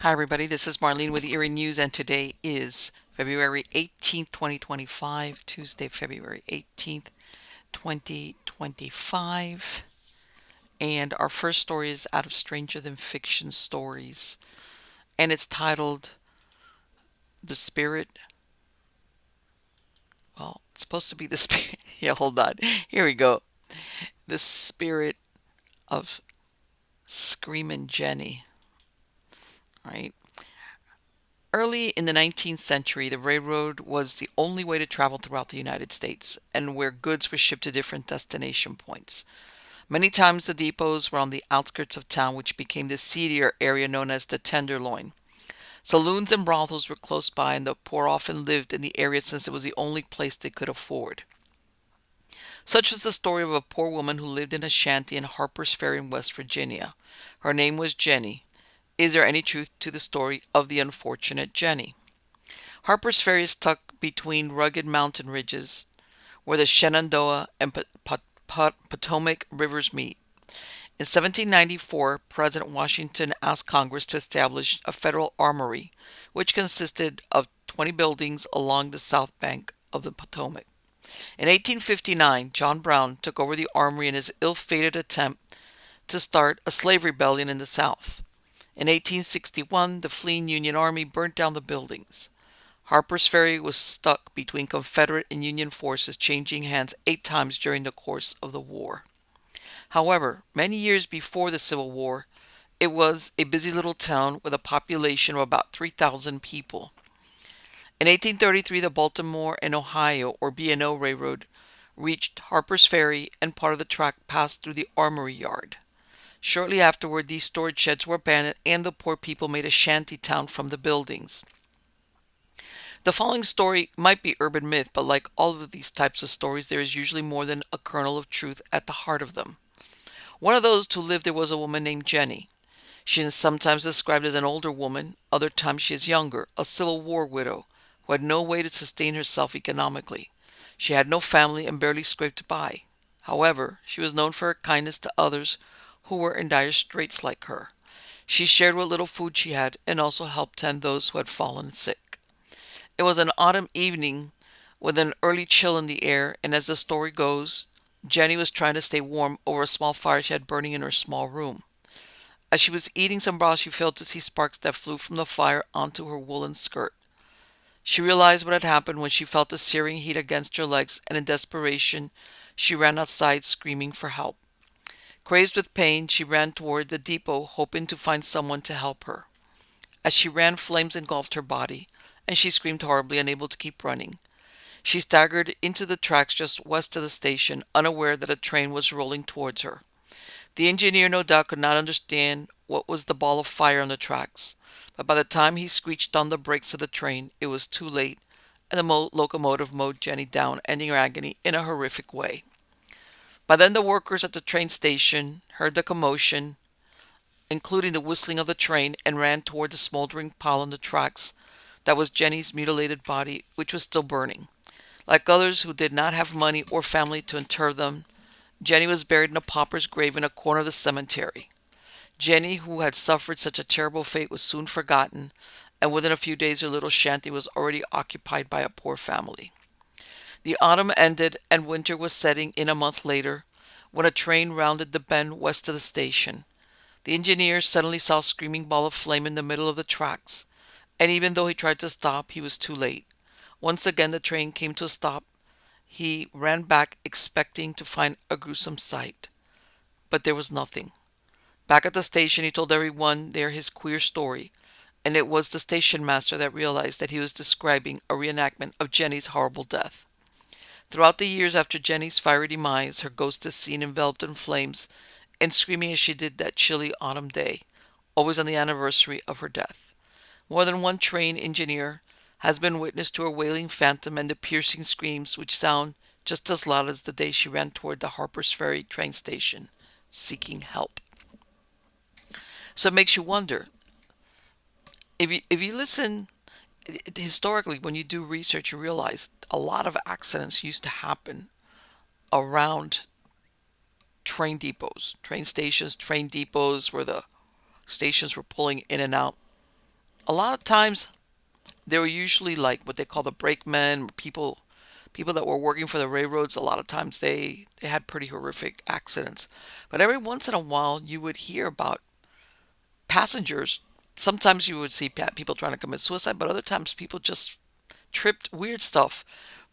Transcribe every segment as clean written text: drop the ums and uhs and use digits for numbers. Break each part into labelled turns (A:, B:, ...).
A: Hi, everybody. This is Marlene with Eerie News, and today is February 18th, 2025, Tuesday, February 18th, 2025. And our first story is out of Stranger Than Fiction Stories, and it's titled The Spirit. Well, it's supposed to be the Spirit. Yeah, hold on. Here we go. The Spirit of Screamin Jenny. Right. Early in the 19th century, the railroad was the only way to travel throughout the United States and where goods were shipped to different destination points. Many times the depots were on the outskirts of town, which became the seedier area known as the Tenderloin. Saloons and brothels were close by, and the poor often lived in the area since it was the only place they could afford. Such was the story of a poor woman who lived in a shanty in Harper's Ferry in West Virginia. Her name was Jenny. Is there any truth to the story of the unfortunate Jenny? Harper's Ferry is tucked between rugged mountain ridges where the Shenandoah and Potomac rivers meet. In 1794, President Washington asked Congress to establish a federal armory, which consisted of 20 buildings along the south bank of the Potomac. In 1859, John Brown took over the armory in his ill-fated attempt to start a slave rebellion in the South. In 1861, the fleeing Union Army burnt down the buildings. Harper's Ferry was stuck between Confederate and Union forces, changing hands 8 times during the course of the war. However, many years before the Civil War, it was a busy little town with a population of about 3,000 people. In 1833, the Baltimore and Ohio, or B&O Railroad, reached Harper's Ferry, and part of the track passed through the Armory Yard. Shortly afterward, these storage sheds were abandoned and the poor people made a shanty town from the buildings. The following story might be urban myth, but like all of these types of stories, there is usually more than a kernel of truth at the heart of them. One of those who lived there was a woman named Jenny. She is sometimes described as an older woman, other times she is younger, a Civil War widow who had no way to sustain herself economically. She had no family and barely scraped by. However, she was known for her kindness to others who were in dire straits like her. She shared what little food she had and also helped tend those who had fallen sick. It was an autumn evening with an early chill in the air, and as the story goes, Jenny was trying to stay warm over a small fire she had burning in her small room. As she was eating some broth, she failed to see sparks that flew from the fire onto her woolen skirt. She realized what had happened when she felt the searing heat against her legs, and in desperation, she ran outside screaming for help. Crazed with pain, she ran toward the depot, hoping to find someone to help her. As she ran, flames engulfed her body, and she screamed horribly, unable to keep running. She staggered into the tracks just west of the station, unaware that a train was rolling towards her. The engineer no doubt could not understand what was the ball of fire on the tracks, but by the time he screeched on the brakes of the train, it was too late, and the locomotive mowed Jenny down, ending her agony in a horrific way. By then the workers at the train station heard the commotion, including the whistling of the train, and ran toward the smoldering pile on the tracks that was Jenny's mutilated body, which was still burning. Like others who did not have money or family to inter them, Jenny was buried in a pauper's grave in a corner of the cemetery. Jenny, who had suffered such a terrible fate, was soon forgotten, and within a few days her little shanty was already occupied by a poor family. The autumn ended, and winter was setting in a month later, when a train rounded the bend west of the station. The engineer suddenly saw a screaming ball of flame in the middle of the tracks, and even though he tried to stop, he was too late. Once again the train came to a stop. He ran back, expecting to find a gruesome sight. But there was nothing. Back at the station, he told everyone there his queer story, and it was the station master that realized that he was describing a reenactment of Jenny's horrible death. Throughout the years after Jenny's fiery demise, her ghost is seen enveloped in flames and screaming as she did that chilly autumn day, always on the anniversary of her death. More than one train engineer has been witness to her wailing phantom and the piercing screams which sound just as loud as the day she ran toward the Harper's Ferry train station, seeking help. So it makes you wonder, if you listen historically, when you do research, you realize a lot of accidents used to happen around train depots, train stations, train depots where the stations were pulling in and out. A lot of times they were usually like what they call the brakemen, people that were working for the railroads. A lot of times they had pretty horrific accidents. But every once in a while you would hear about passengers. Sometimes you would see people trying to commit suicide, but other times people just tripped, weird stuff.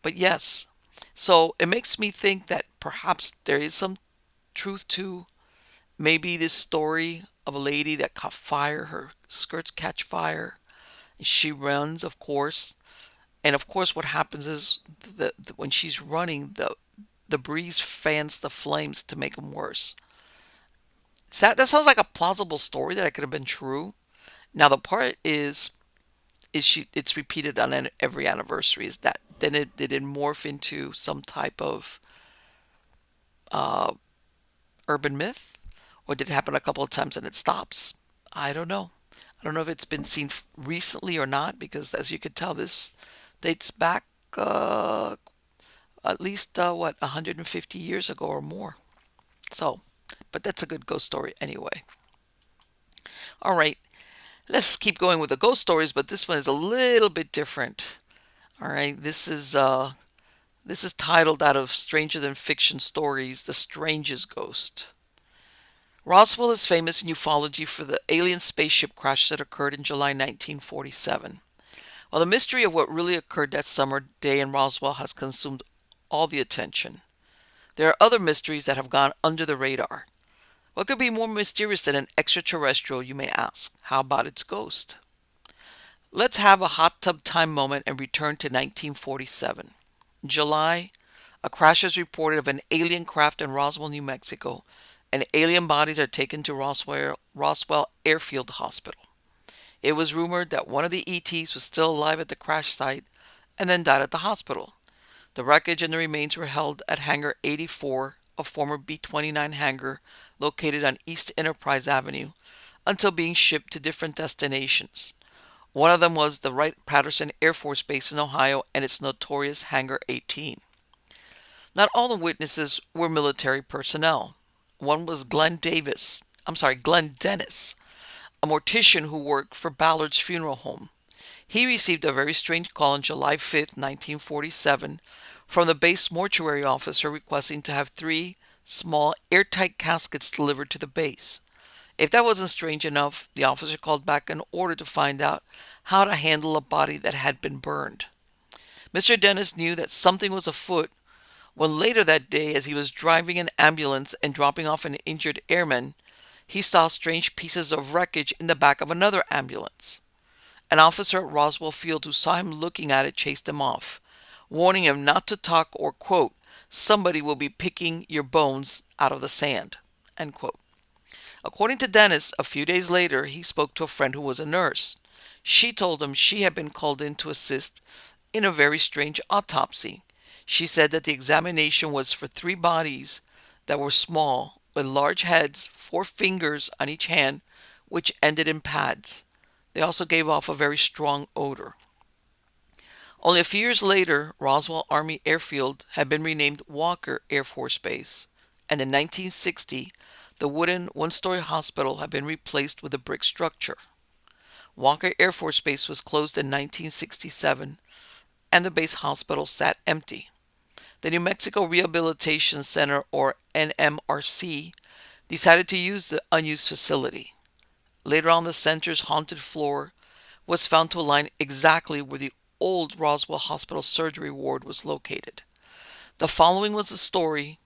A: But yes, so it makes me think that perhaps there is some truth to maybe this story of a lady that caught fire, her skirts catch fire, and she runs, of course. And of course, what happens is when she's running, the breeze fans the flames to make them worse. That sounds like a plausible story that it could have been true. Now the part is she it's repeated on every anniversary. Is that then it did it morph into some type of uh, urban myth, or did it happen a couple of times and it stops? I don't know. I don't know if it's been seen recently or not, because as you could tell, this dates back at least what 150 years ago or more. So, but that's a good ghost story anyway. All right, let's keep going with the ghost stories, but this one is a little bit different. All right, this is titled out of Stranger Than Fiction Stories, The Strangest Ghost. Roswell is famous in ufology for the alien spaceship crash that occurred in July 1947. While the mystery of what really occurred that summer day in Roswell has consumed all the attention, there are other mysteries that have gone under the radar. What could be more mysterious than an extraterrestrial, you may ask? How about its ghost? Let's have a hot tub time moment and return to 1947. In July, a crash is reported of an alien craft in Roswell, New Mexico, and alien bodies are taken to Roswell Airfield Hospital. It was rumored that one of the ETs was still alive at the crash site and then died at the hospital. The wreckage and the remains were held at Hangar 84, a former B-29 hangar located on East Enterprise Avenue, until being shipped to different destinations. One of them was the Wright-Patterson Air Force Base in Ohio and its notorious Hangar 18. Not all the witnesses were military personnel. One was Glenn Dennis, a mortician who worked for Ballard's funeral home. He received a very strange call on July 5, 1947, from the base mortuary officer requesting to have 3 small airtight caskets delivered to the base. If that wasn't strange enough, the officer called back in order to find out how to handle a body that had been burned. Mr. Dennis knew that something was afoot when later that day, as he was driving an ambulance and dropping off an injured airman, he saw strange pieces of wreckage in the back of another ambulance. An officer at Roswell Field who saw him looking at it chased him off, warning him not to talk or, quote, somebody will be picking your bones out of the sand, end quote. According to Dennis, a few days later, he spoke to a friend who was a nurse. She told him she had been called in to assist in a very strange autopsy. She said that the examination was for 3 bodies that were small, with large heads, 4 fingers on each hand, which ended in pads. They also gave off a very strong odor. Only a few years later, Roswell Army Airfield had been renamed Walker Air Force Base, and in 1960, the wooden one-story hospital had been replaced with a brick structure. Walker Air Force Base was closed in 1967, and the base hospital sat empty. The New Mexico Rehabilitation Center, or NMRC, decided to use the unused facility. Later on, the center's haunted floor was found to align exactly where the old Roswell Hospital surgery ward was located. The following was the story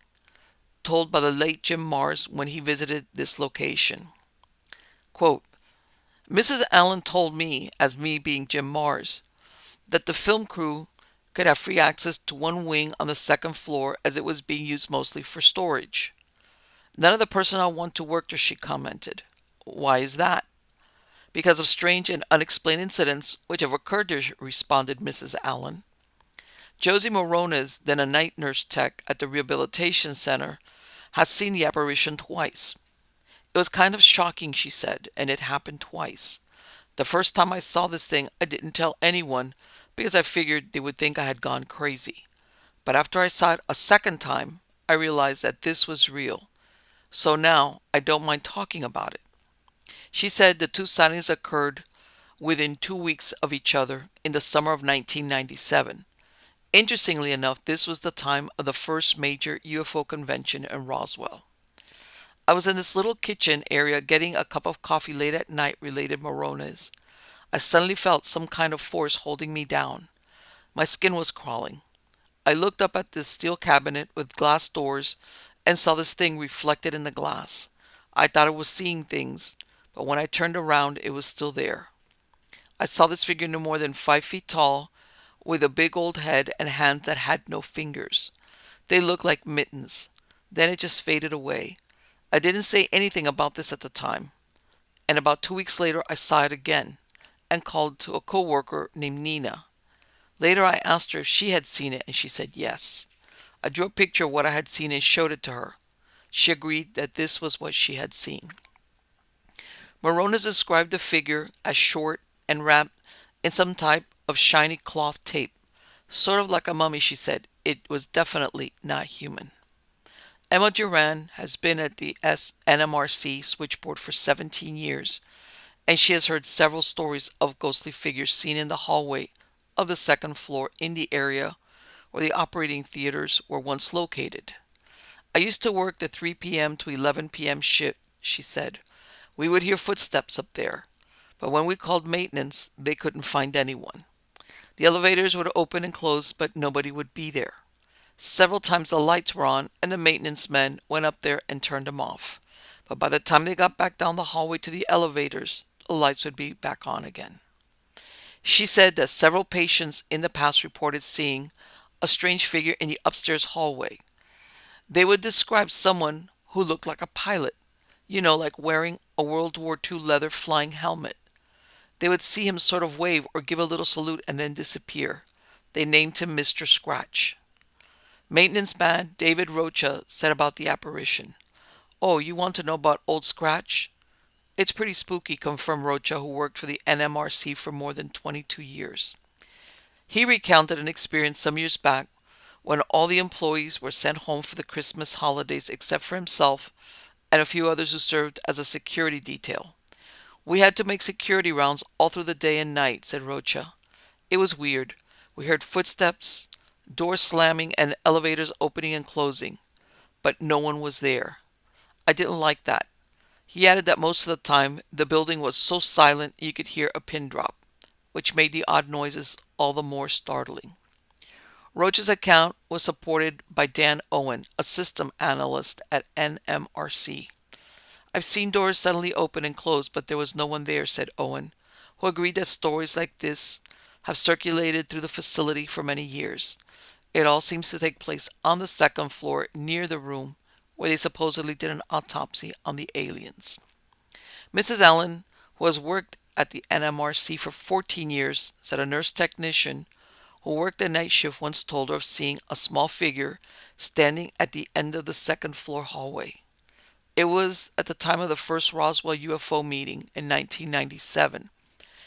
A: told by the late Jim Mars when he visited this location. Quote, Mrs. Allen told me, as me being Jim Mars, that the film crew could have free access to one wing on the second floor as it was being used mostly for storage. None of the personnel want to work there, she commented. Why is that? Because of strange and unexplained incidents which have occurred there, responded Mrs. Allen. Josie Morones, then a night nurse tech at the rehabilitation center, has seen the apparition twice. It was kind of shocking, she said, and it happened twice. The first time I saw this thing, I didn't tell anyone because I figured they would think I had gone crazy. But after I saw it a second time, I realized that this was real. So now I don't mind talking about it. She said the 2 sightings occurred within 2 weeks of each other in the summer of 1997. Interestingly enough, this was the time of the first major UFO convention in Roswell. I was in this little kitchen area getting a cup of coffee late at night, related Morones. I suddenly felt some kind of force holding me down. My skin was crawling. I looked up at this steel cabinet with glass doors and saw this thing reflected in the glass. I thought I was seeing things, but when I turned around, it was still there. I saw this figure no more than 5 feet tall, with a big old head and hands that had no fingers. They looked like mittens. Then it just faded away. I didn't say anything about this at the time, and about 2 weeks later I saw it again and called to a coworker named Nina. Later I asked her if she had seen it, and she said yes. I drew a picture of what I had seen and showed it to her. She agreed that this was what she had seen. Morones described the figure as short and wrapped in some type of shiny cloth tape. Sort of like a mummy, she said. It was definitely not human. Emma Duran has been at the NMRC switchboard for 17 years, and she has heard several stories of ghostly figures seen in the hallway of the second floor in the area where the operating theaters were once located. I used to work the 3 p.m. to 11 p.m. shift, she said. We would hear footsteps up there, but when we called maintenance, they couldn't find anyone. The elevators would open and close, but nobody would be there. Several times the lights were on, and the maintenance men went up there and turned them off. But by the time they got back down the hallway to the elevators, the lights would be back on again. She said that several patients in the past reported seeing a strange figure in the upstairs hallway. They would describe someone who looked like a pilot, like wearing a World War II leather flying helmet. They would see him sort of wave or give a little salute and then disappear. They named him Mr. Scratch. Maintenance man David Rocha said about the apparition, "Oh, you want to know about Old Scratch? It's pretty spooky," confirmed Rocha, who worked for the NMRC for more than 22 years. He recounted an experience some years back when all the employees were sent home for the Christmas holidays except for himself and a few others who served as a security detail. "We had to make security rounds all through the day and night," said Rocha. "It was weird. We heard footsteps, doors slamming, and elevators opening and closing, but no one was there. I didn't like that." He added that most of the time the building was so silent you could hear a pin drop, which made the odd noises all the more startling. Roach's account was supported by Dan Owen, a system analyst at NMRC. "I've seen doors suddenly open and close, but there was no one there," said Owen, who agreed that stories like this have circulated through the facility for many years. It all seems to take place on the second floor near the room where they supposedly did an autopsy on the aliens. Mrs. Allen, who has worked at the NMRC for 14 years, said a nurse technician who worked the night shift once told her of seeing a small figure standing at the end of the second floor hallway. It was at the time of the first Roswell UFO meeting in 1997.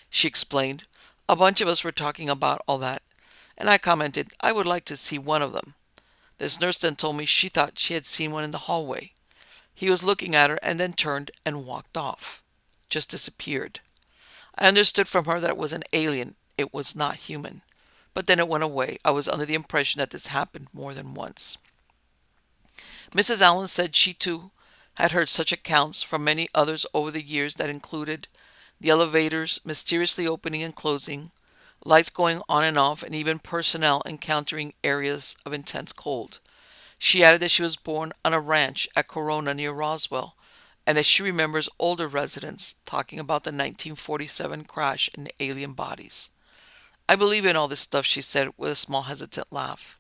A: She explained, "A bunch of us were talking about all that, and I commented I would like to see one of them. This nurse then told me she thought she had seen one in the hallway. He was looking at her and then turned and walked off. Just disappeared. I understood from her that it was an alien. It was not human. But then it went away. I was under the impression that this happened more than once." Mrs. Allen said she too had heard such accounts from many others over the years that included the elevators mysteriously opening and closing, lights going on and off, and even personnel encountering areas of intense cold. She added that she was born on a ranch at Corona near Roswell, and that she remembers older residents talking about the 1947 crash and alien bodies. "I believe in all this stuff," she said with a small hesitant laugh.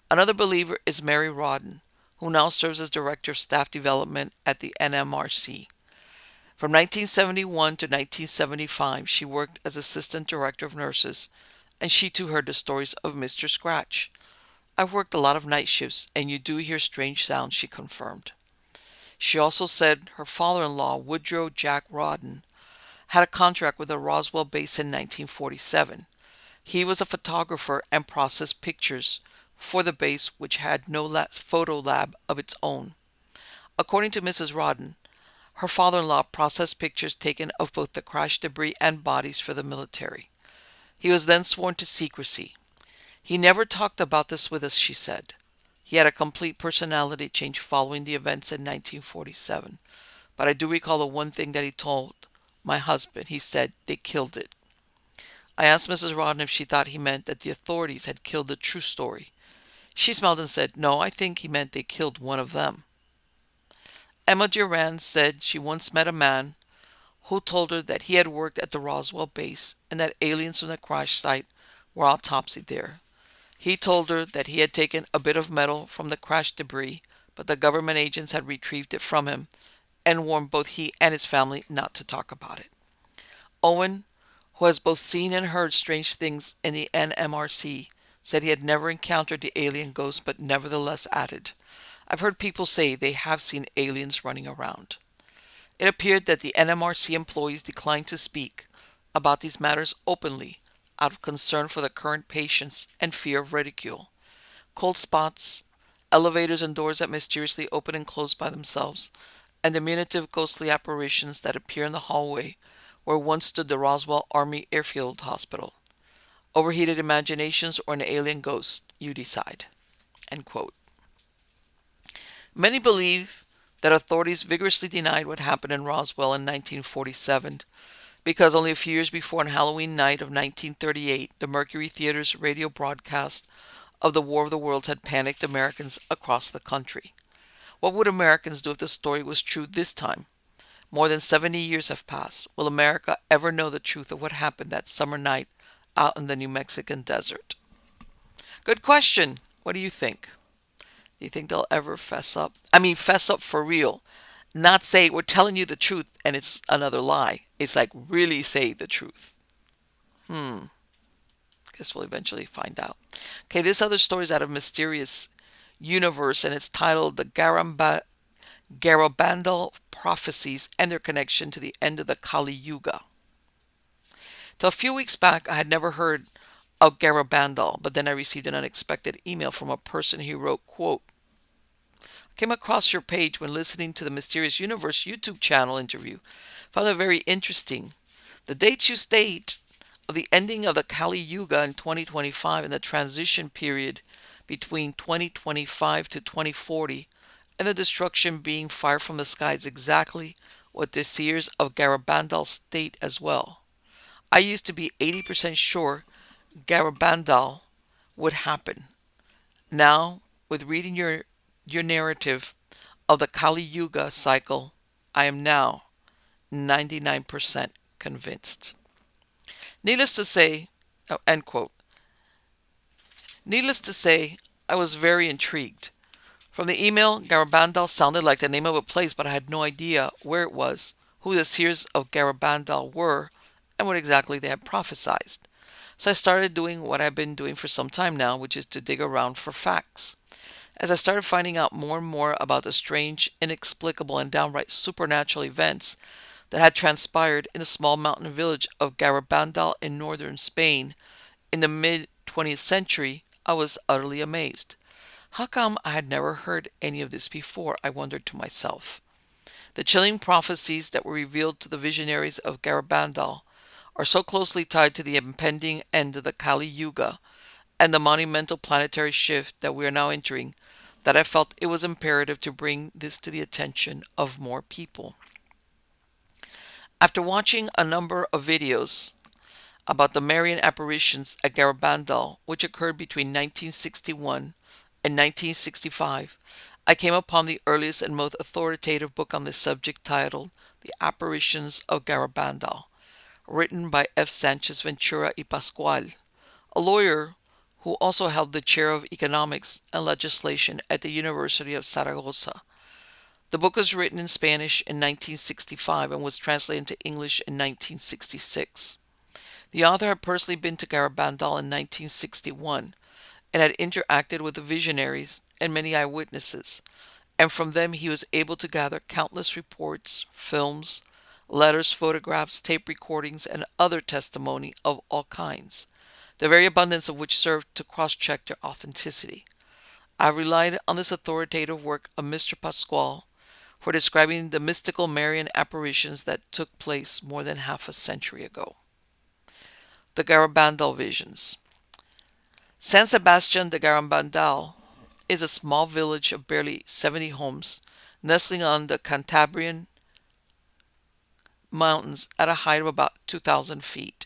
A: Another believer is Mary Rodden, who now serves as Director of Staff Development at the NMRC. From 1971 to 1975, she worked as Assistant Director of Nurses, and she too heard the stories of Mr. Scratch. "I've worked a lot of night shifts, and you do hear strange sounds," she confirmed. She also said her father-in-law, Woodrow Jack Rodden, had a contract with the Roswell base in 1947. He was a photographer and processed pictures for the base, which had no photo lab of its own. According to Mrs. Rodden, Her father-in-law processed pictures taken of both the crash debris and bodies for the military. He was then sworn to secrecy. He never talked about this with us, she said. He had a complete personality change following the events in 1947. But I do recall the one thing that he told my husband. He said, "They killed it." I asked Mrs. Rodden if she thought he meant that the authorities had killed the true story. She smiled and said, "No, I think he meant they killed one of them." Emma Duran said she once met a man who told her that he had worked at the Roswell base and that aliens from the crash site were autopsied there. He told her that he had taken a bit of metal from the crash debris, but the government agents had retrieved it from him and warned both he and his family not to talk about it. Owen, who has both seen and heard strange things in the NMRC, said he had never encountered the alien ghost but nevertheless added, "I've heard people say they have seen aliens running around." It appeared that the NMRC employees declined to speak about these matters openly out of concern for the current patients and fear of ridicule. Cold spots, elevators and doors that mysteriously open and close by themselves, and diminutive ghostly apparitions that appear in the hallway where once stood the Roswell Army Airfield Hospital. Overheated imaginations or an alien ghost, you decide. End quote. Many believe that authorities vigorously denied what happened in Roswell in 1947 because only a few years before, on Halloween night of 1938, the Mercury Theater's radio broadcast of the War of the Worlds had panicked Americans across the country. What would Americans do if the story was true this time? More than 70 years have passed. Will America ever know the truth of what happened that summer night out in the New Mexican desert? Good question. What do you think? Do you think they'll ever fess up? I mean, fess up for real. Not say, "We're telling you the truth," and it's another lie. It's like, really say the truth. Guess we'll eventually find out. Okay, this other story is out of Mysterious Universe, and it's titled The Garabandal Prophecies and Their Connection to the End of the Kali Yuga. Till a few weeks back, I had never heard of Garabandal, but then I received an unexpected email from a person who wrote, quote, "Came across your page when listening to the Mysterious Universe YouTube channel interview. Found it very interesting. The dates you state of the ending of the Kali Yuga in 2025 and the transition period between 2025 to 2040 and the destruction being fired from the sky is exactly what the seers of Garabandal state as well. I used to be 80% sure Garabandal would happen. Now, with reading your narrative of the Kali Yuga cycle, I am now 99% convinced." Needless to say, end quote. Needless to say, I was very intrigued. From the email, Garabandal sounded like the name of a place, but I had no idea where it was, who the seers of Garabandal were, and what exactly they had prophesied. So I started doing what I've been doing for some time now, which is to dig around for facts. As I started finding out more and more about the strange, inexplicable, and downright supernatural events that had transpired in the small mountain village of Garabandal in northern Spain in the mid-20th century, I was utterly amazed. How come I had never heard any of this before, I wondered to myself. The chilling prophecies that were revealed to the visionaries of Garabandal are so closely tied to the impending end of the Kali Yuga and the monumental planetary shift that we are now entering that I felt it was imperative to bring this to the attention of more people. After watching a number of videos about the Marian apparitions at Garabandal, which occurred between 1961 and 1965, I came upon the earliest and most authoritative book on this subject titled The Apparitions of Garabandal, written by F. Sanchez Ventura y Pascual, a lawyer who also held the chair of economics and legislation at the University of Zaragoza. The book was written in Spanish in 1965 and was translated into English in 1966. The author had personally been to Garabandal in 1961 and had interacted with the visionaries and many eyewitnesses, and from them he was able to gather countless reports, films, letters, photographs, tape recordings, and other testimony of all kinds, the very abundance of which served to cross-check their authenticity. I relied on this authoritative work of Mr. Pascual, for describing the mystical Marian apparitions that took place more than half a century ago. The Garabandal Visions. San Sebastian de Garabandal is a small village of barely 70 homes, nestling on the Cantabrian mountains at a height of about 2,000 feet.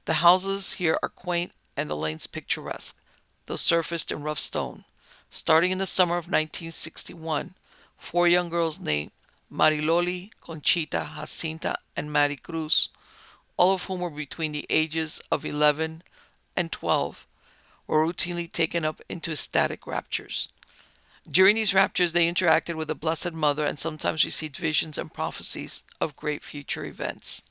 A: The houses here are quaint and the lanes picturesque, though surfaced in rough stone. Starting in the summer of 1961, four young girls named Mariloli, Conchita, Jacinta, and Maricruz, all of whom were between the ages of 11 and 12, were routinely taken up into ecstatic raptures. During these raptures, they interacted with the Blessed Mother and sometimes received visions and prophecies of great future events.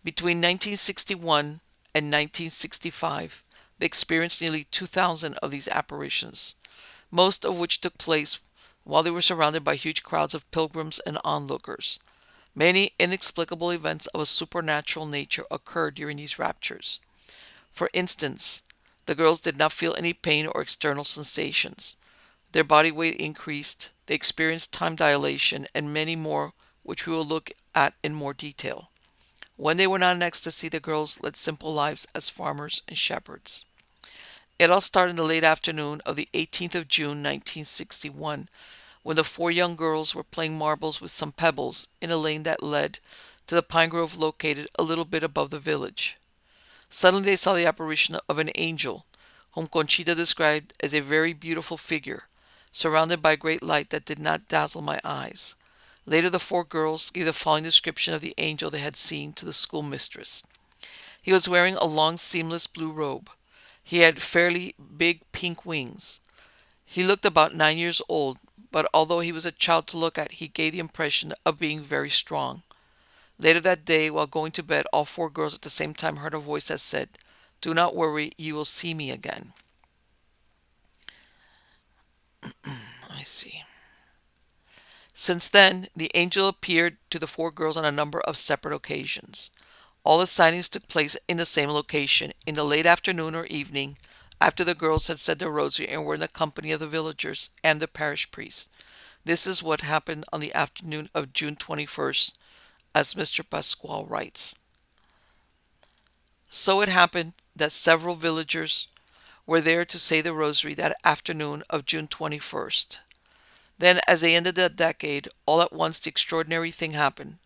A: Between 1961 and 1965, they experienced nearly 2,000 of these apparitions, most of which took place while they were surrounded by huge crowds of pilgrims and onlookers. Many inexplicable events of a supernatural nature occurred during these raptures. For instance, the girls did not feel any pain or external sensations. Their body weight increased, they experienced time dilation, and many more, which we will look at in more detail. When they were not in ecstasy, the girls led simple lives as farmers and shepherds. It all started in the late afternoon of the 18th of June, 1961, when the four young girls were playing marbles with some pebbles in a lane that led to the pine grove located a little bit above the village. Suddenly they saw the apparition of an angel, whom Conchita described as a very beautiful figure, surrounded by great light that did not dazzle my eyes. Later the four girls gave the following description of the angel they had seen to the schoolmistress. He was wearing a long seamless blue robe. He had fairly big pink wings. He looked about 9 years old, but although he was a child to look at, he gave the impression of being very strong. Later that day, while going to bed, all four girls at the same time heard a voice that said, "Do not worry, you will see me again." I see. Since then, the angel appeared to the four girls on a number of separate occasions. All the sightings took place in the same location, in the late afternoon or evening, after the girls had said their rosary and were in the company of the villagers and the parish priest. This is what happened on the afternoon of June 21st, as Mr. Pasquale writes. So it happened that several villagers were there to say the rosary that afternoon of June 21st. Then, as they ended the decade, all at once the extraordinary thing happened.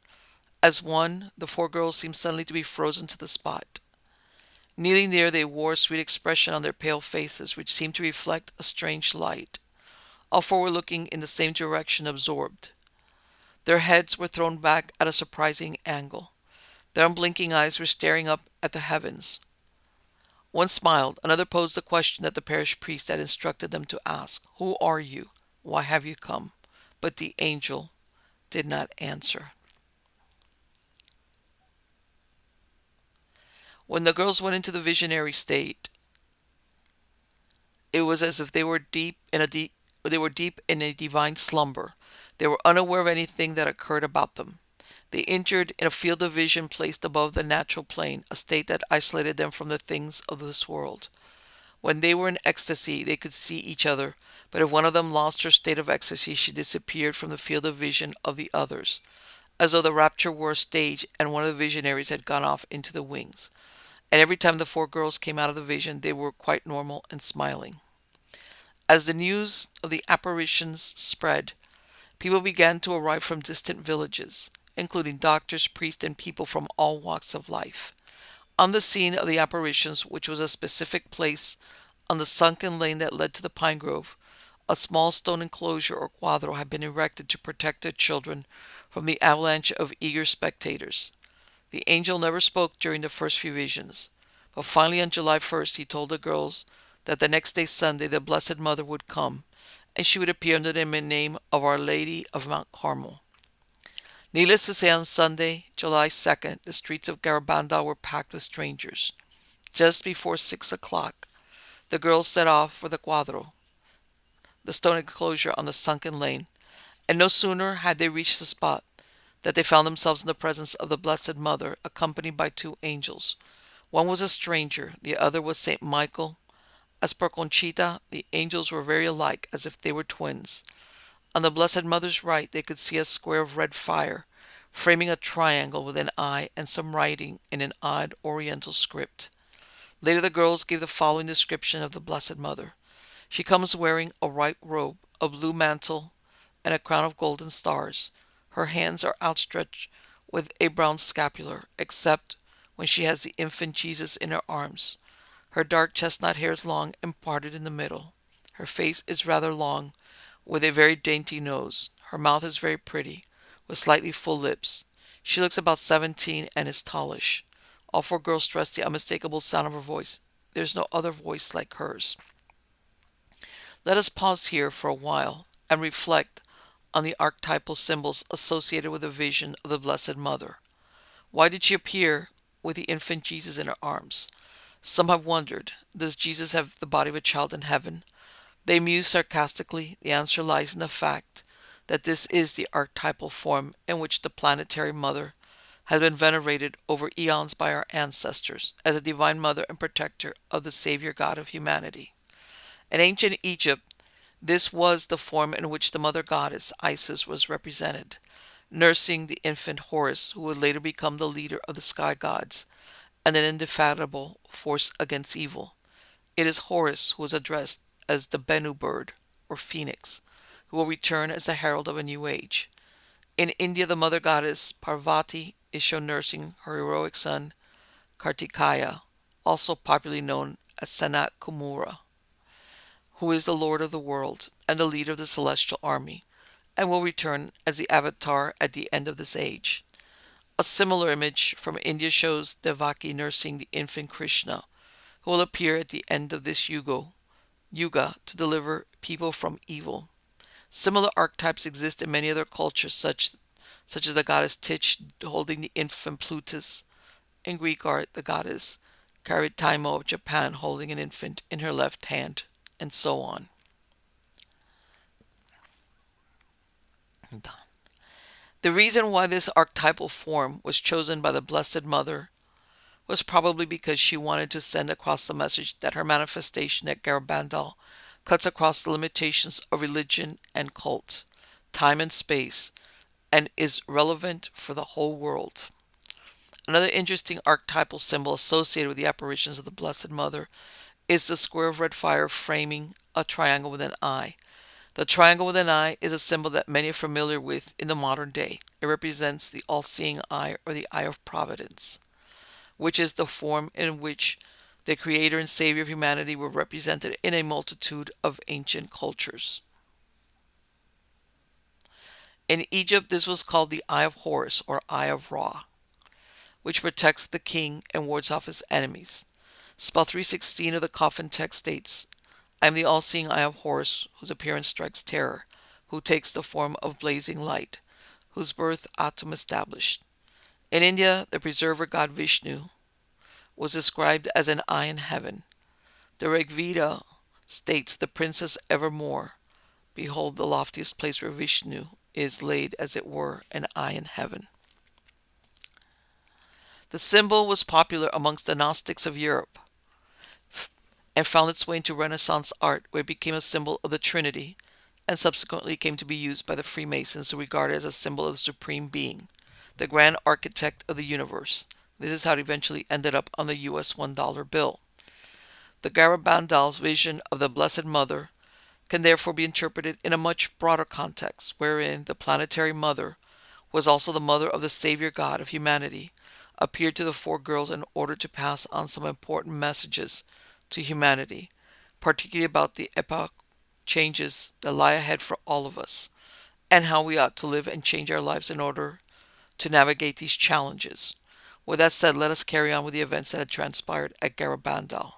A: As one, the four girls seemed suddenly to be frozen to the spot. Kneeling there, they wore a sweet expression on their pale faces, which seemed to reflect a strange light. All four were looking in the same direction, absorbed. Their heads were thrown back at a surprising angle. Their unblinking eyes were staring up at the heavens. One smiled, another posed the question that the parish priest had instructed them to ask. "Who are you? Why have you come?" But the angel did not answer. When the girls went into the visionary state, it was as if they were deep in a divine slumber. They were unaware of anything that occurred about them. They entered in a field of vision placed above the natural plane, a state that isolated them from the things of this world. When they were in ecstasy, they could see each other, but if one of them lost her state of ecstasy, she disappeared from the field of vision of the others, as though the rapture were a stage and one of the visionaries had gone off into the wings. And every time the four girls came out of the vision, they were quite normal and smiling. As the news of the apparitions spread, people began to arrive from distant villages, including doctors, priests, and people from all walks of life. On the scene of the apparitions, which was a specific place on the sunken lane that led to the pine grove, a small stone enclosure or cuadro had been erected to protect the children from the avalanche of eager spectators. The angel never spoke during the first few visions, but finally on July 1st he told the girls that the next day, Sunday, the Blessed Mother would come, and she would appear under the name of Our Lady of Mount Carmel. Needless to say, on Sunday, July 2nd, the streets of Garabandal were packed with strangers. Just before 6 o'clock, the girls set off for the cuadro, the stone enclosure on the sunken lane, and no sooner had they reached the spot that they found themselves in the presence of the Blessed Mother, accompanied by two angels. One was a stranger, the other was Saint Michael. As per Conchita, the angels were very alike, as if they were twins. On the Blessed Mother's right, they could see a square of red fire, framing a triangle with an eye and some writing in an odd Oriental script. Later, the girls gave the following description of the Blessed Mother. She comes wearing a white robe, a blue mantle, and a crown of golden stars. Her hands are outstretched with a brown scapular, except when she has the infant Jesus in her arms. Her dark chestnut hair is long and parted in the middle. Her face is rather long, with a very dainty nose. Her mouth is very pretty, with slightly full lips. She looks about 17 and is tallish. All four girls stress the unmistakable sound of her voice. There's no other voice like hers. Let us pause here for a while and reflect on the archetypal symbols associated with the vision of the Blessed Mother. Why did she appear with the infant Jesus in her arms? Some have wondered, does Jesus have the body of a child in heaven? They muse sarcastically. The answer lies in the fact that this is the archetypal form in which the planetary mother has been venerated over eons by our ancestors as a divine mother and protector of the Savior God of humanity. In ancient Egypt, this was the form in which the mother goddess Isis was represented, nursing the infant Horus, who would later become the leader of the sky gods and an indefatigable force against evil. It is Horus who is addressed as the Bennu bird, or phoenix, who will return as the herald of a new age. In India, the mother goddess Parvati is shown nursing her heroic son Kartikeya, also popularly known as Sanat Kumara, who is the lord of the world and the leader of the celestial army, and will return as the avatar at the end of this age. A similar image from India shows Devaki nursing the infant Krishna, who will appear at the end of this Yuga to deliver people from evil. Similar archetypes exist in many other cultures, such as the goddess Tyche holding the infant Plutus. In Greek art, the goddess Karitaimo of Japan holding an infant in her left hand, and so on. The reason why this archetypal form was chosen by the Blessed Mother was probably because she wanted to send across the message that her manifestation at Garabandal cuts across the limitations of religion and cult, time and space, and is relevant for the whole world. Another interesting archetypal symbol associated with the apparitions of the Blessed Mother is the square of red fire framing a triangle with an eye. The triangle with an eye is a symbol that many are familiar with in the modern day. It represents the all-seeing eye, or the eye of providence, which is the form in which the creator and savior of humanity were represented in a multitude of ancient cultures. In Egypt, this was called the Eye of Horus, or Eye of Ra, which protects the king and wards off his enemies. Spell 316 of the coffin text states, I am the all-seeing eye of Horus, whose appearance strikes terror, who takes the form of blazing light, whose birth Atum established. In India, the preserver god Vishnu was described as an eye in heaven. The Rigveda states the princess evermore. Behold, the loftiest place where Vishnu is laid, as it were, an eye in heaven. The symbol was popular amongst the Gnostics of Europe and found its way into Renaissance art, where it became a symbol of the Trinity and subsequently came to be used by the Freemasons, who regard it as a symbol of the Supreme Being, the grand architect of the universe. This is how it eventually ended up on the US $1 bill. The Garabandal's vision of the Blessed Mother can therefore be interpreted in a much broader context, wherein the planetary mother was also the mother of the Savior God of humanity, appeared to the four girls in order to pass on some important messages to humanity, particularly about the epoch changes that lie ahead for all of us, and how we ought to live and change our lives in order to navigate these challenges. With that said, let us carry on with the events that had transpired at Garabandal.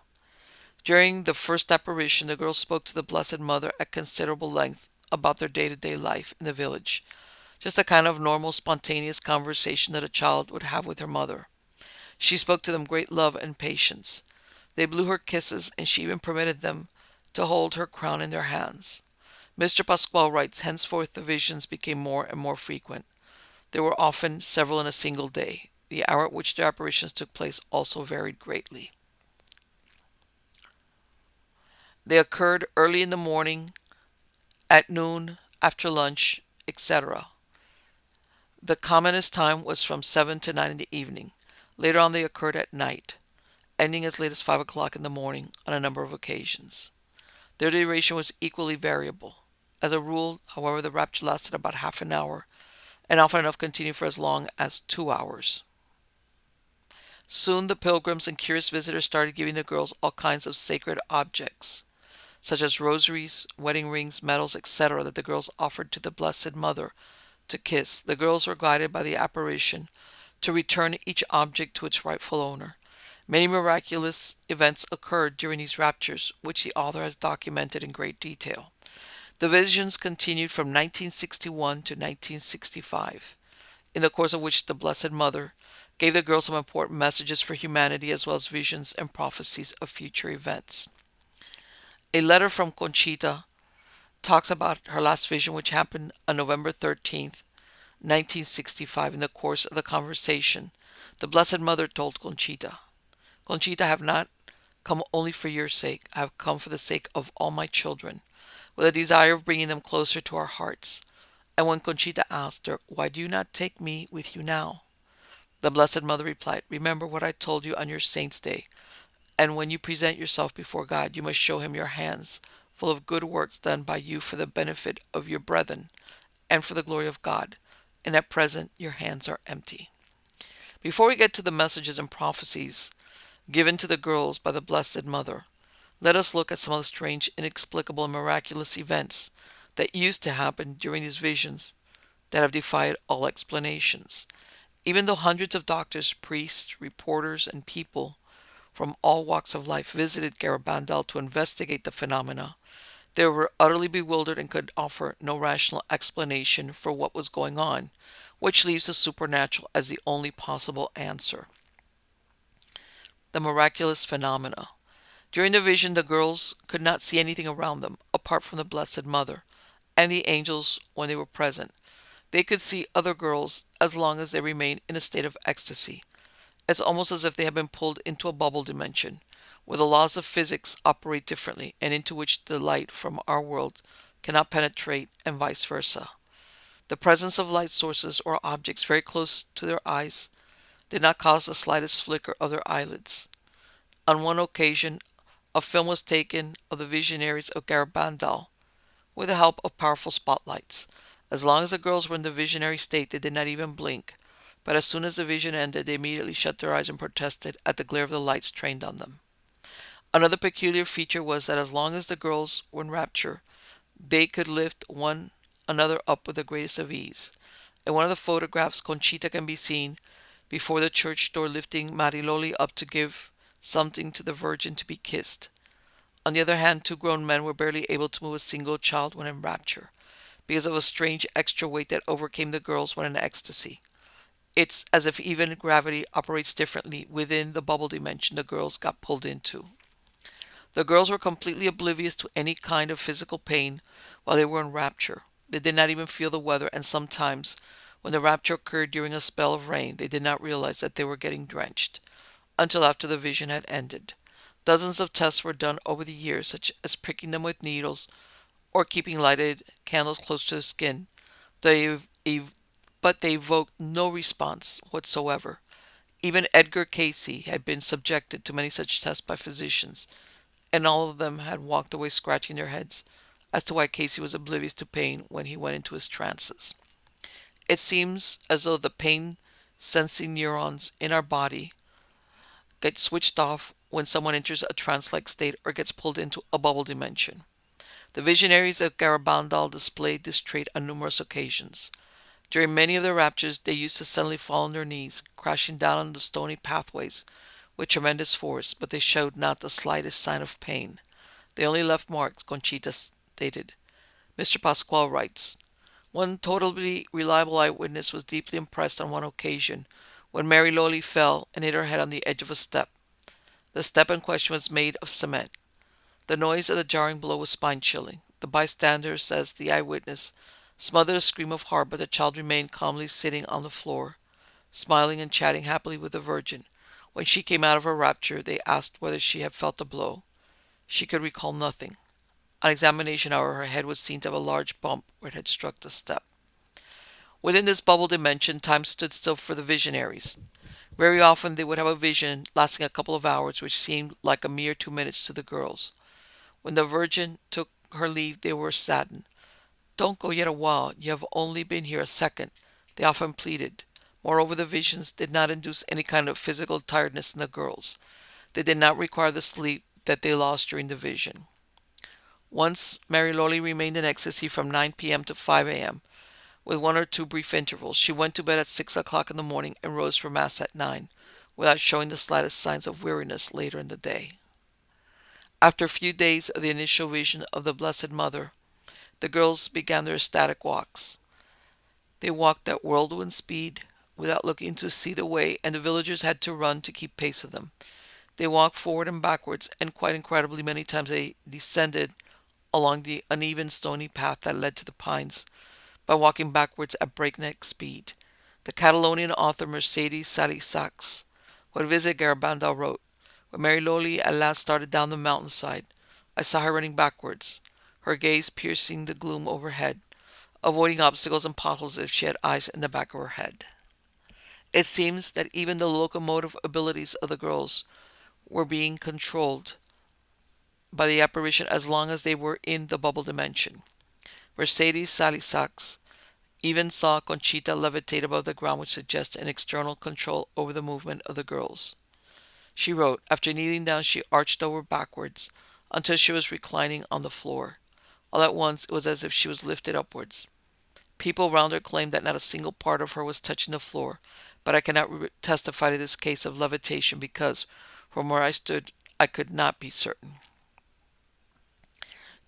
A: During the first apparition, the girls spoke to the Blessed Mother at considerable length about their day-to-day life in the village, just the kind of normal, spontaneous conversation that a child would have with her mother. She spoke to them great love and patience. They blew her kisses, and she even permitted them to hold her crown in their hands. Mr. Pasquale writes, henceforth the visions became more and more frequent. There were often several in a single day. The hour at which the apparitions took place also varied greatly. They occurred early in the morning, at noon, after lunch, etc. The commonest time was from 7 to 9 in the evening. Later on, they occurred at night, ending as late as 5 o'clock in the morning on a number of occasions. Their duration was equally variable. As a rule, however, the rapture lasted about half an hour, and often enough continued for as long as 2 hours. Soon the pilgrims and curious visitors started giving the girls all kinds of sacred objects, such as rosaries, wedding rings, medals, etc., that the girls offered to the Blessed Mother to kiss. The girls were guided by the apparition to return each object to its rightful owner. Many miraculous events occurred during these raptures, which the author has documented in great detail. The visions continued from 1961 to 1965, in the course of which the Blessed Mother gave the girls some important messages for humanity as well as visions and prophecies of future events. A letter from Conchita talks about her last vision, which happened on November 13th, 1965. In the course of the conversation, the Blessed Mother told Conchita, Conchita, I have not come only for your sake. I have come for the sake of all my children, with a desire of bringing them closer to our hearts. And when Conchita asked her, why do you not take me with you now? The Blessed Mother replied, remember what I told you on your Saint's Day, and when you present yourself before God, you must show him your hands, full of good works done by you for the benefit of your brethren and for the glory of God. And at present, your hands are empty. Before we get to the messages and prophecies given to the girls by the Blessed Mother, let us look at some of the strange, inexplicable, and miraculous events that used to happen during these visions that have defied all explanations. Even though hundreds of doctors, priests, reporters, and people from all walks of life visited Garabandal to investigate the phenomena, they were utterly bewildered and could offer no rational explanation for what was going on, which leaves the supernatural as the only possible answer. The miraculous phenomena. During the vision, the girls could not see anything around them apart from the Blessed Mother and the angels when they were present. They could see other girls as long as they remained in a state of ecstasy. It's almost as if they had been pulled into a bubble dimension, where the laws of physics operate differently and into which the light from our world cannot penetrate, and vice versa. The presence of light sources or objects very close to their eyes did not cause the slightest flicker of their eyelids. On one occasion, a film was taken of the visionaries of Garabandal with the help of powerful spotlights. As long as the girls were in the visionary state, they did not even blink, but as soon as the vision ended, they immediately shut their eyes and protested at the glare of the lights trained on them. Another peculiar feature was that as long as the girls were in rapture, they could lift one another up with the greatest of ease. In one of the photographs, Conchita can be seen before the church door lifting Mariloli up to give something to the Virgin to be kissed. On the other hand, two grown men were barely able to move a single child when in rapture, because of a strange extra weight that overcame the girls when in ecstasy. It's as if even gravity operates differently within the bubble dimension the girls got pulled into. The girls were completely oblivious to any kind of physical pain while they were in rapture. They did not even feel the weather, and sometimes, when the rapture occurred during a spell of rain, they did not realize that they were getting drenched, until after the vision had ended. Dozens of tests were done over the years, such as pricking them with needles or keeping lighted candles close to the skin. They, but they evoked no response whatsoever. Even Edgar Casey had been subjected to many such tests by physicians, and all of them had walked away scratching their heads as to why Casey was oblivious to pain when he went into his trances. It seems as though the pain-sensing neurons in our body get switched off when someone enters a trance-like state or gets pulled into a bubble dimension. The visionaries of Garabandal displayed this trait on numerous occasions. During many of their raptures, they used to suddenly fall on their knees, crashing down on the stony pathways with tremendous force, but they showed not the slightest sign of pain. They only left marks, Conchita stated. Mr. Pascual writes, one totally reliable eyewitness was deeply impressed on one occasion when Mary Loli fell and hit her head on the edge of a step. The step in question was made of cement. The noise of the jarring blow was spine-chilling. The bystander, says the eyewitness, smothered a scream of horror, but the child remained calmly sitting on the floor, smiling and chatting happily with the Virgin. When she came out of her rapture, they asked whether she had felt the blow. She could recall nothing. On examination, however, her head was seen to have a large bump where it had struck the step. Within this bubble dimension, time stood still for the visionaries. Very often they would have a vision lasting a couple of hours, which seemed like a mere 2 minutes to the girls. When the Virgin took her leave, they were saddened. "Don't go yet a while, you have only been here a second," they often pleaded. Moreover, the visions did not induce any kind of physical tiredness in the girls. They did not require the sleep that they lost during the vision. Once, Mary Lolly remained in ecstasy from 9 p.m. to 5 a.m., with one or two brief intervals. She went to bed at 6 o'clock in the morning and rose for Mass at 9, without showing the slightest signs of weariness later in the day. After a few days of the initial vision of the Blessed Mother, the girls began their ecstatic walks. They walked at whirlwind speed, without looking to see the way, and the villagers had to run to keep pace with them. They walked forward and backwards, and quite incredibly many times they descended along the uneven stony path that led to the pines by walking backwards at breakneck speed. The Catalonian author Mercedes Sally Sachs, who had visited Garabandal, wrote, "When Mary Lolly at last started down the mountainside, I saw her running backwards, her gaze piercing the gloom overhead, avoiding obstacles and potholes as if she had eyes in the back of her head." It seems that even the locomotive abilities of the girls were being controlled by the apparition as long as they were in the bubble dimension. Mercedes Sally Sachs even saw Conchita levitate above the ground, which suggests an external control over the movement of the girls. She wrote, "After kneeling down, she arched over backwards until she was reclining on the floor. All at once, it was as if she was lifted upwards. People round her claimed that not a single part of her was touching the floor, but I cannot testify to this case of levitation because, from where I stood, I could not be certain."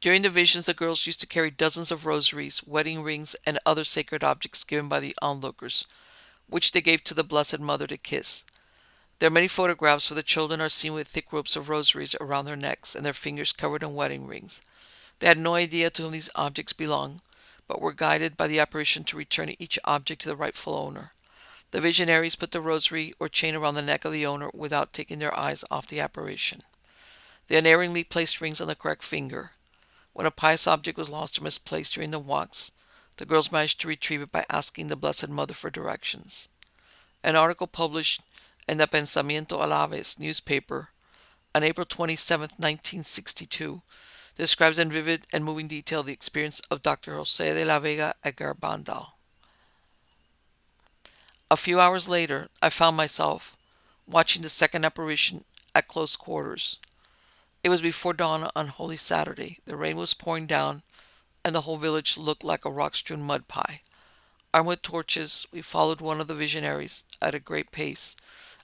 A: During the visions, the girls used to carry dozens of rosaries, wedding rings, and other sacred objects given by the onlookers, which they gave to the Blessed Mother to kiss. There are many photographs where the children are seen with thick ropes of rosaries around their necks and their fingers covered in wedding rings. They had no idea to whom these objects belonged, but were guided by the apparition to return each object to the rightful owner. The visionaries put the rosary or chain around the neck of the owner without taking their eyes off the apparition. They unerringly placed rings on the correct finger. When a pious object was lost or misplaced during the walks, the girls managed to retrieve it by asking the Blessed Mother for directions. An article published in the Pensamiento Alaves newspaper on April 27, 1962, describes in vivid and moving detail the experience of Dr. Jose de la Vega at Garabandal. A few hours later, I found myself watching the second apparition at close quarters. It was before dawn on Holy Saturday. The rain was pouring down, and the whole village looked like a rock-strewn mud pie. Armed with torches, we followed one of the visionaries at a great pace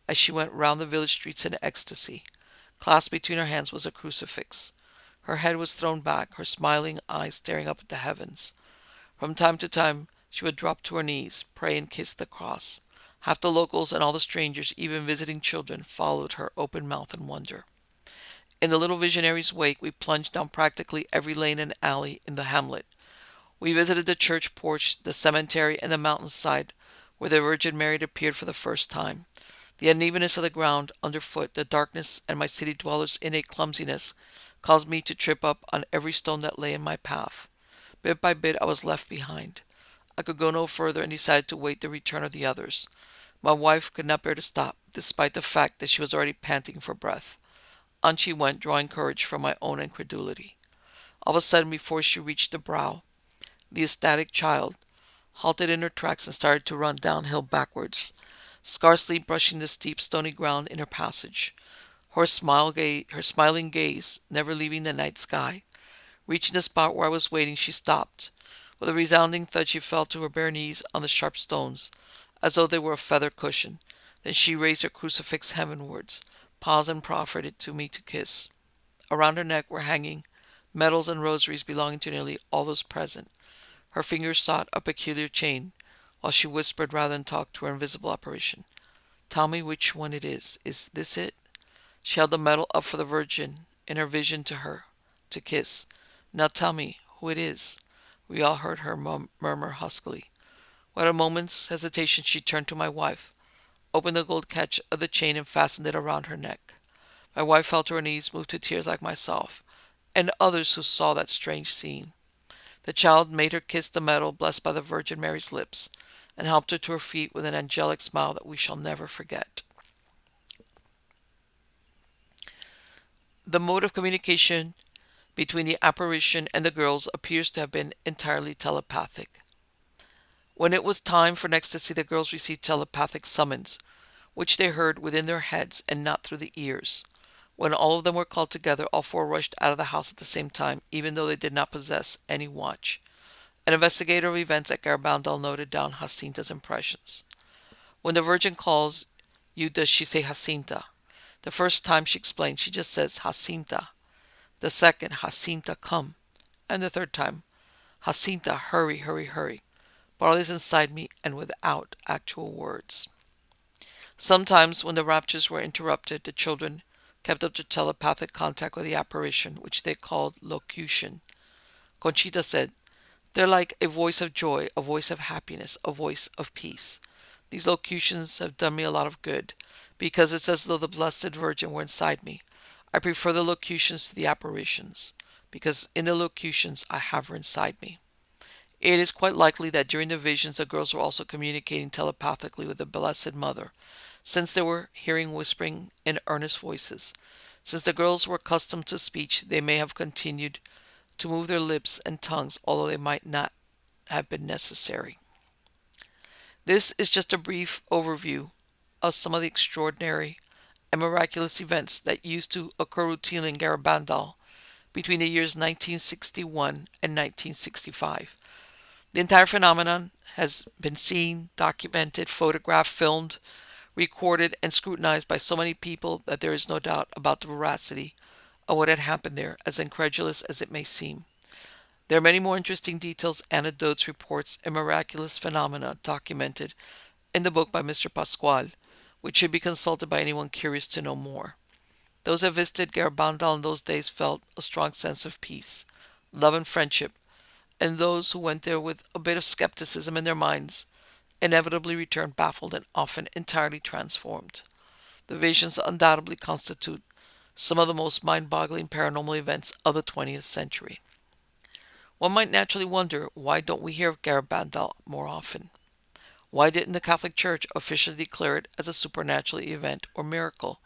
A: as she went round the village streets in ecstasy. Clasped between her hands was a crucifix. Her head was thrown back, her smiling eyes staring up at the heavens. From time to time, she would drop to her knees, pray, and kiss the cross. Half the locals and all the strangers, even visiting children, followed her open mouth in wonder. In the little visionary's wake, we plunged down practically every lane and alley in the hamlet. We visited the church porch, the cemetery, and the mountainside, where the Virgin Mary had appeared for the first time. The unevenness of the ground underfoot, the darkness, and my city dwellers' innate clumsiness caused me to trip up on every stone that lay in my path. Bit by bit, I was left behind. I could go no further and decided to wait the return of the others. My wife could not bear to stop, despite the fact that she was already panting for breath. On she went, drawing courage from my own incredulity. All of a sudden, before she reached the brow, the ecstatic child halted in her tracks and started to run downhill backwards, scarcely brushing the steep stony ground in her passage, her smiling gaze never leaving the night sky. Reaching the spot where I was waiting, she stopped. With a resounding thud, she fell to her bare knees on the sharp stones, as though they were a feather cushion. Then she raised her crucifix heavenwards, paused, and proffered it to me to kiss. Around her neck were hanging medals and rosaries belonging to nearly all those present. Her fingers sought a peculiar chain, while she whispered rather than talked to her invisible apparition. "Tell me which one it is. Is this it?" She held the medal up for the Virgin in her vision to her, to kiss. "Now tell me who it is." We all heard her murmur huskily. Without a moment's hesitation, she turned to my wife, opened the gold catch of the chain, and fastened it around her neck. My wife fell to her knees, moved to tears like myself, and others who saw that strange scene. The child made her kiss the metal blessed by the Virgin Mary's lips, and helped her to her feet with an angelic smile that we shall never forget. The mode of communication between the apparition and the girls appears to have been entirely telepathic. When it was time for next to see, the girls received telepathic summons, which they heard within their heads and not through the ears. When all of them were called together, all four rushed out of the house at the same time, even though they did not possess any watch. An investigator of events at Garabandal noted down Jacinta's impressions. When the Virgin calls you, does she say Jacinta? The first time she explained, she just says Jacinta. The second, Jacinta, come. And the third time, Jacinta, hurry, hurry, hurry. But all is inside me and without actual words. Sometimes, when the raptures were interrupted, the children kept up their telepathic contact with the apparition, which they called locution. Conchita said, they're like a voice of joy, a voice of happiness, a voice of peace. These locutions have done me a lot of good, because it's as though the Blessed Virgin were inside me. I prefer the locutions to the apparitions, because in the locutions I have her inside me. It is quite likely that during the visions the girls were also communicating telepathically with the Blessed Mother, since they were hearing whispering in earnest voices. Since the girls were accustomed to speech, they may have continued to move their lips and tongues, although they might not have been necessary. This is just a brief overview of some of the extraordinary and miraculous events that used to occur routinely in Garabandal between the years 1961 and 1965. The entire phenomenon has been seen, documented, photographed, filmed, recorded, and scrutinized by so many people that there is no doubt about the veracity of what had happened there, as incredulous as it may seem. There are many more interesting details, anecdotes, reports, and miraculous phenomena documented in the book by Mr. Pascual, which should be consulted by anyone curious to know more. Those who visited Garabandal in those days felt a strong sense of peace, love, and friendship, and those who went there with a bit of skepticism in their minds inevitably returned baffled and often entirely transformed. The visions undoubtedly constitute some of the most mind-boggling paranormal events of the 20th century. One might naturally wonder, why don't we hear of Garabandal more often? Why didn't the Catholic Church officially declare it as a supernatural event or miracle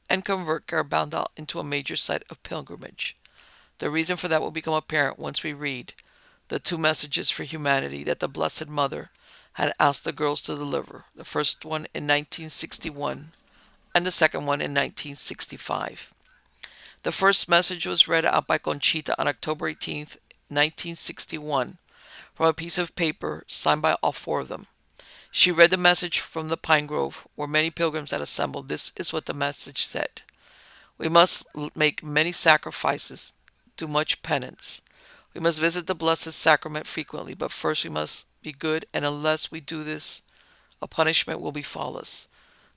A: and convert Garabandal into a major site of pilgrimage? The reason for that will become apparent once we read the two messages for humanity that the Blessed Mother had asked the girls to deliver, the first one in 1961 and the second one in 1965. The first message was read out by Conchita on October 18, 1961, from a piece of paper signed by all four of them. She read the message from the pine grove where many pilgrims had assembled. This is what the message said. We must make many sacrifices, do much penance. We must visit the Blessed Sacrament frequently, but first we must be good, and unless we do this, a punishment will befall us.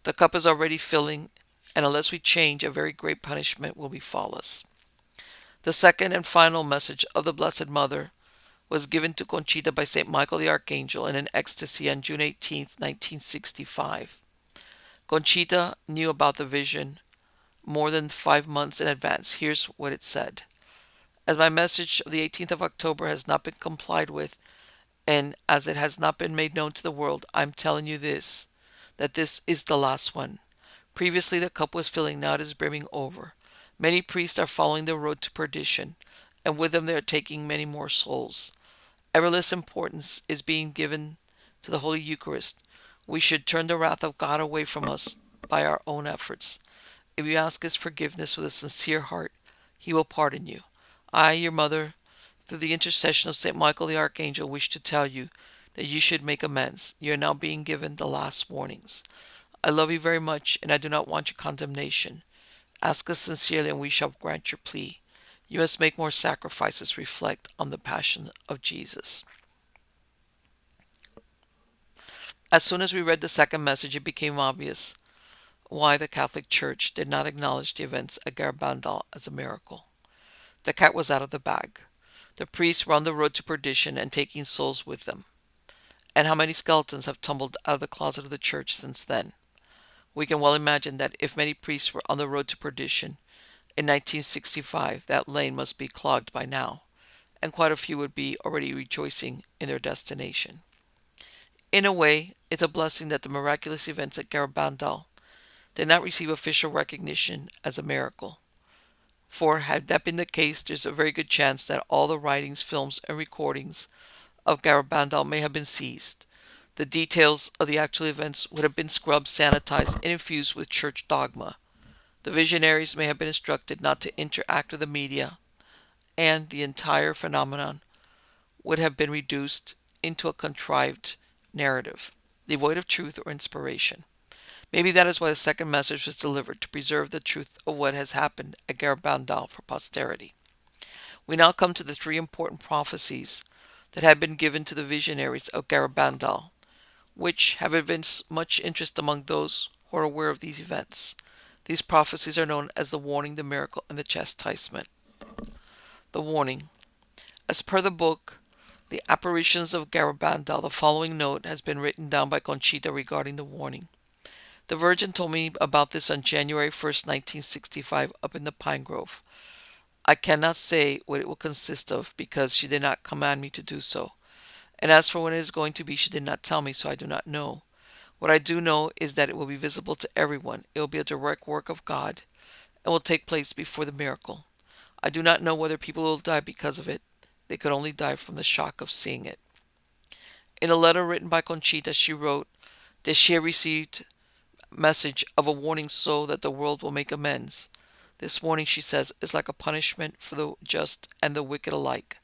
A: The cup is already filling, and unless we change, a very great punishment will befall us. The second and final message of the Blessed Mother was given to Conchita by St. Michael the Archangel in an ecstasy on June 18, 1965. Conchita knew about the vision more than 5 months in advance. Here's what it said. As my message of the 18th of October has not been complied with, and as it has not been made known to the world, I'm telling you this, that this is the last one. Previously the cup was filling, now it is brimming over. Many priests are following the road to perdition, and with them they are taking many more souls. Ever less importance is being given to the Holy Eucharist. We should turn the wrath of God away from us by our own efforts. If you ask His forgiveness with a sincere heart, He will pardon you. I, your mother, through the intercession of St. Michael the Archangel, wish to tell you that you should make amends. You are now being given the last warnings. I love you very much, and I do not want your condemnation. Ask us sincerely, and we shall grant your plea. You must make more sacrifices, reflect on the passion of Jesus. As soon as we read the second message, it became obvious why the Catholic Church did not acknowledge the events at Garabandal as a miracle. The cat was out of the bag. The priests were on the road to perdition and taking souls with them. And how many skeletons have tumbled out of the closet of the church since then? We can well imagine that if many priests were on the road to perdition, In 1965, that lane must be clogged by now, and quite a few would be already rejoicing in their destination. In a way, it's a blessing that the miraculous events at Garabandal did not receive official recognition as a miracle. For had that been the case, there's a very good chance that all the writings, films, and recordings of Garabandal may have been seized. The details of the actual events would have been scrubbed, sanitized, and infused with church dogma. The visionaries may have been instructed not to interact with the media, and the entire phenomenon would have been reduced into a contrived narrative, devoid of truth or inspiration. Maybe that is why the second message was delivered, to preserve the truth of what has happened at Garabandal for posterity. We now come to the three important prophecies that had been given to the visionaries of Garabandal, which have evinced much interest among those who are aware of these events. These prophecies are known as the warning, the miracle, and the chastisement. The warning. As per the book, The Apparitions of Garabandal, the following note has been written down by Conchita regarding the warning. The Virgin told me about this on January 1st, 1965, up in the Pine Grove. I cannot say what it will consist of because she did not command me to do so. And as for when it is going to be, she did not tell me, so I do not know. What I do know is that it will be visible to everyone. It will be a direct work of God and will take place before the miracle. I do not know whether people will die because of it. They could only die from the shock of seeing it. In a letter written by Conchita, she wrote that she had received a message of a warning so that the world will make amends. This warning, she says, is like a punishment for the just and the wicked alike.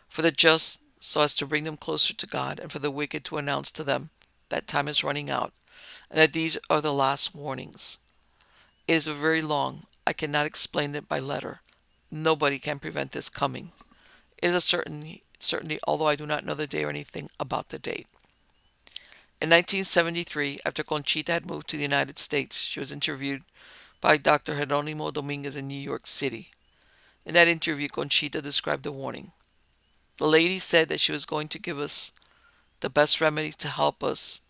A: For the just, so as to bring them closer to God, and for the wicked to announce to them that time is running out, and that these are the last warnings. It is very long. I cannot explain it by letter. Nobody can prevent this coming. It is a certainty, although I do not know the day or anything about the date. In 1973, after Conchita had moved to the United States, she was interviewed by Dr. Jeronimo Dominguez in New York City. In that interview, Conchita described the warning. The lady said that she was going to give us the best remedies to help us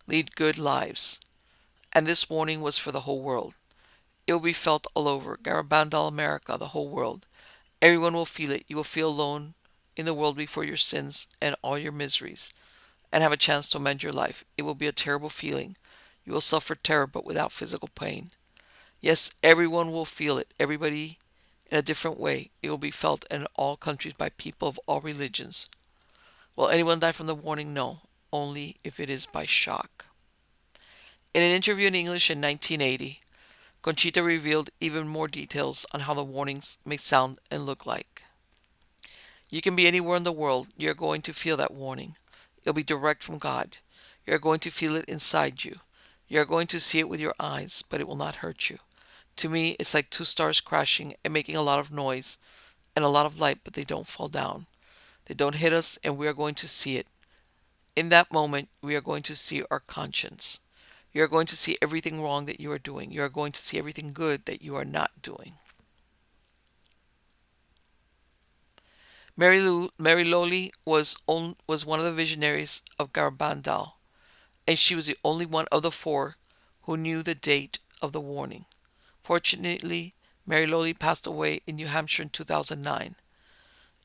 A: lead good lives, and this warning was for the whole world. It will be felt all over Garabandal, America, the whole world. Everyone will feel it. You will feel alone in the world before your sins and all your miseries, and have a chance to amend your life. It will be a terrible feeling. You will suffer terror, but without physical pain. Yes, everyone will feel it. Everybody in a different way. It will be felt in all countries by people of all religions. Will anyone die from the warning? No, only if it is by shock. In an interview in English in 1980, Conchita revealed even more details on how the warnings may sound and look like. You can be anywhere in the world. You're going to feel that warning. It'll be direct from God. You're going to feel it inside you. You're going to see it with your eyes, but it will not hurt you. To me, it's like two stars crashing and making a lot of noise and a lot of light, but they don't fall down. They don't hit us, and we are going to see it. In that moment, we are going to see our conscience. You are going to see everything wrong that you are doing. You are going to see everything good that you are not doing. Mary Loli was one of the visionaries of Garabandal, and she was the only one of the four who knew the date of the warning. Fortunately, Mary Loli passed away in New Hampshire in 2009.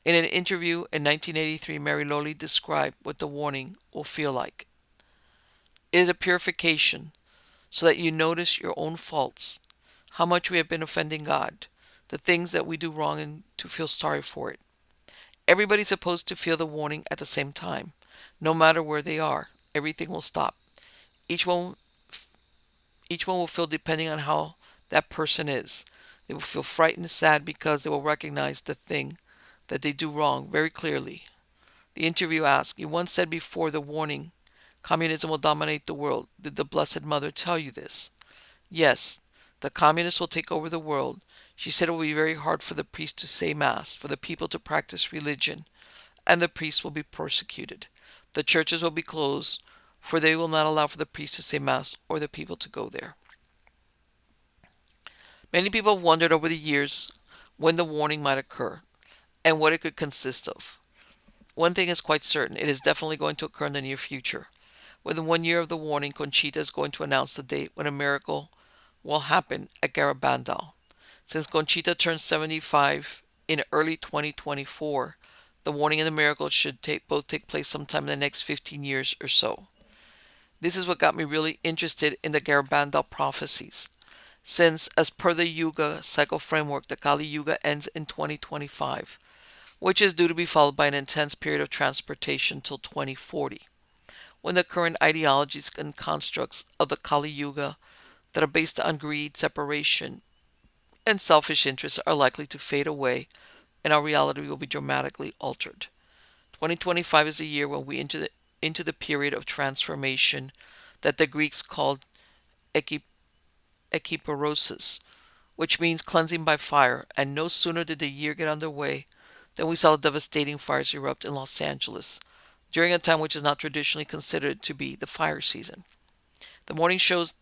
A: In an interview in 1983, Mary Loli described what the warning will feel like. It is a purification so that you notice your own faults, how much we have been offending God, the things that we do wrong, and to feel sorry for it. Everybody's supposed to feel the warning at the same time. No matter where they are, everything will stop. Each one, each one will feel depending on how that person is. They will feel frightened, sad, because they will recognize the thing that they do wrong very clearly. The interview asked, you once said before the warning, communism will dominate the world. Did the Blessed Mother tell you this? Yes, the communists will take over the world. She said it will be very hard for the priest to say Mass, for the people to practice religion, and the priests will be persecuted. The churches will be closed, for they will not allow for the priest to say Mass or the people to go there. Many people have wondered over the years when the warning might occur and what it could consist of. One thing is quite certain, it is definitely going to occur in the near future. Within 1 year of the warning, Conchita is going to announce the date when a miracle will happen at Garabandal. Since Conchita turned 75 in early 2024, the warning and the miracle should both take place sometime in the next 15 years or so. This is what got me really interested in the Garabandal Prophecies, since, as per the Yuga cycle framework, the Kali Yuga ends in 2025, which is due to be followed by an intense period of transportation till 2040, when the current ideologies and constructs of the Kali Yuga that are based on greed, separation, and selfish interests are likely to fade away and our reality will be dramatically altered. 2025 is the year when we into the period of transformation that the Greeks called ekiporosis, which means cleansing by fire, and no sooner did the year get underway than we saw the devastating fires erupt in Los Angeles during a time which is not traditionally considered to be the fire season. The morning shows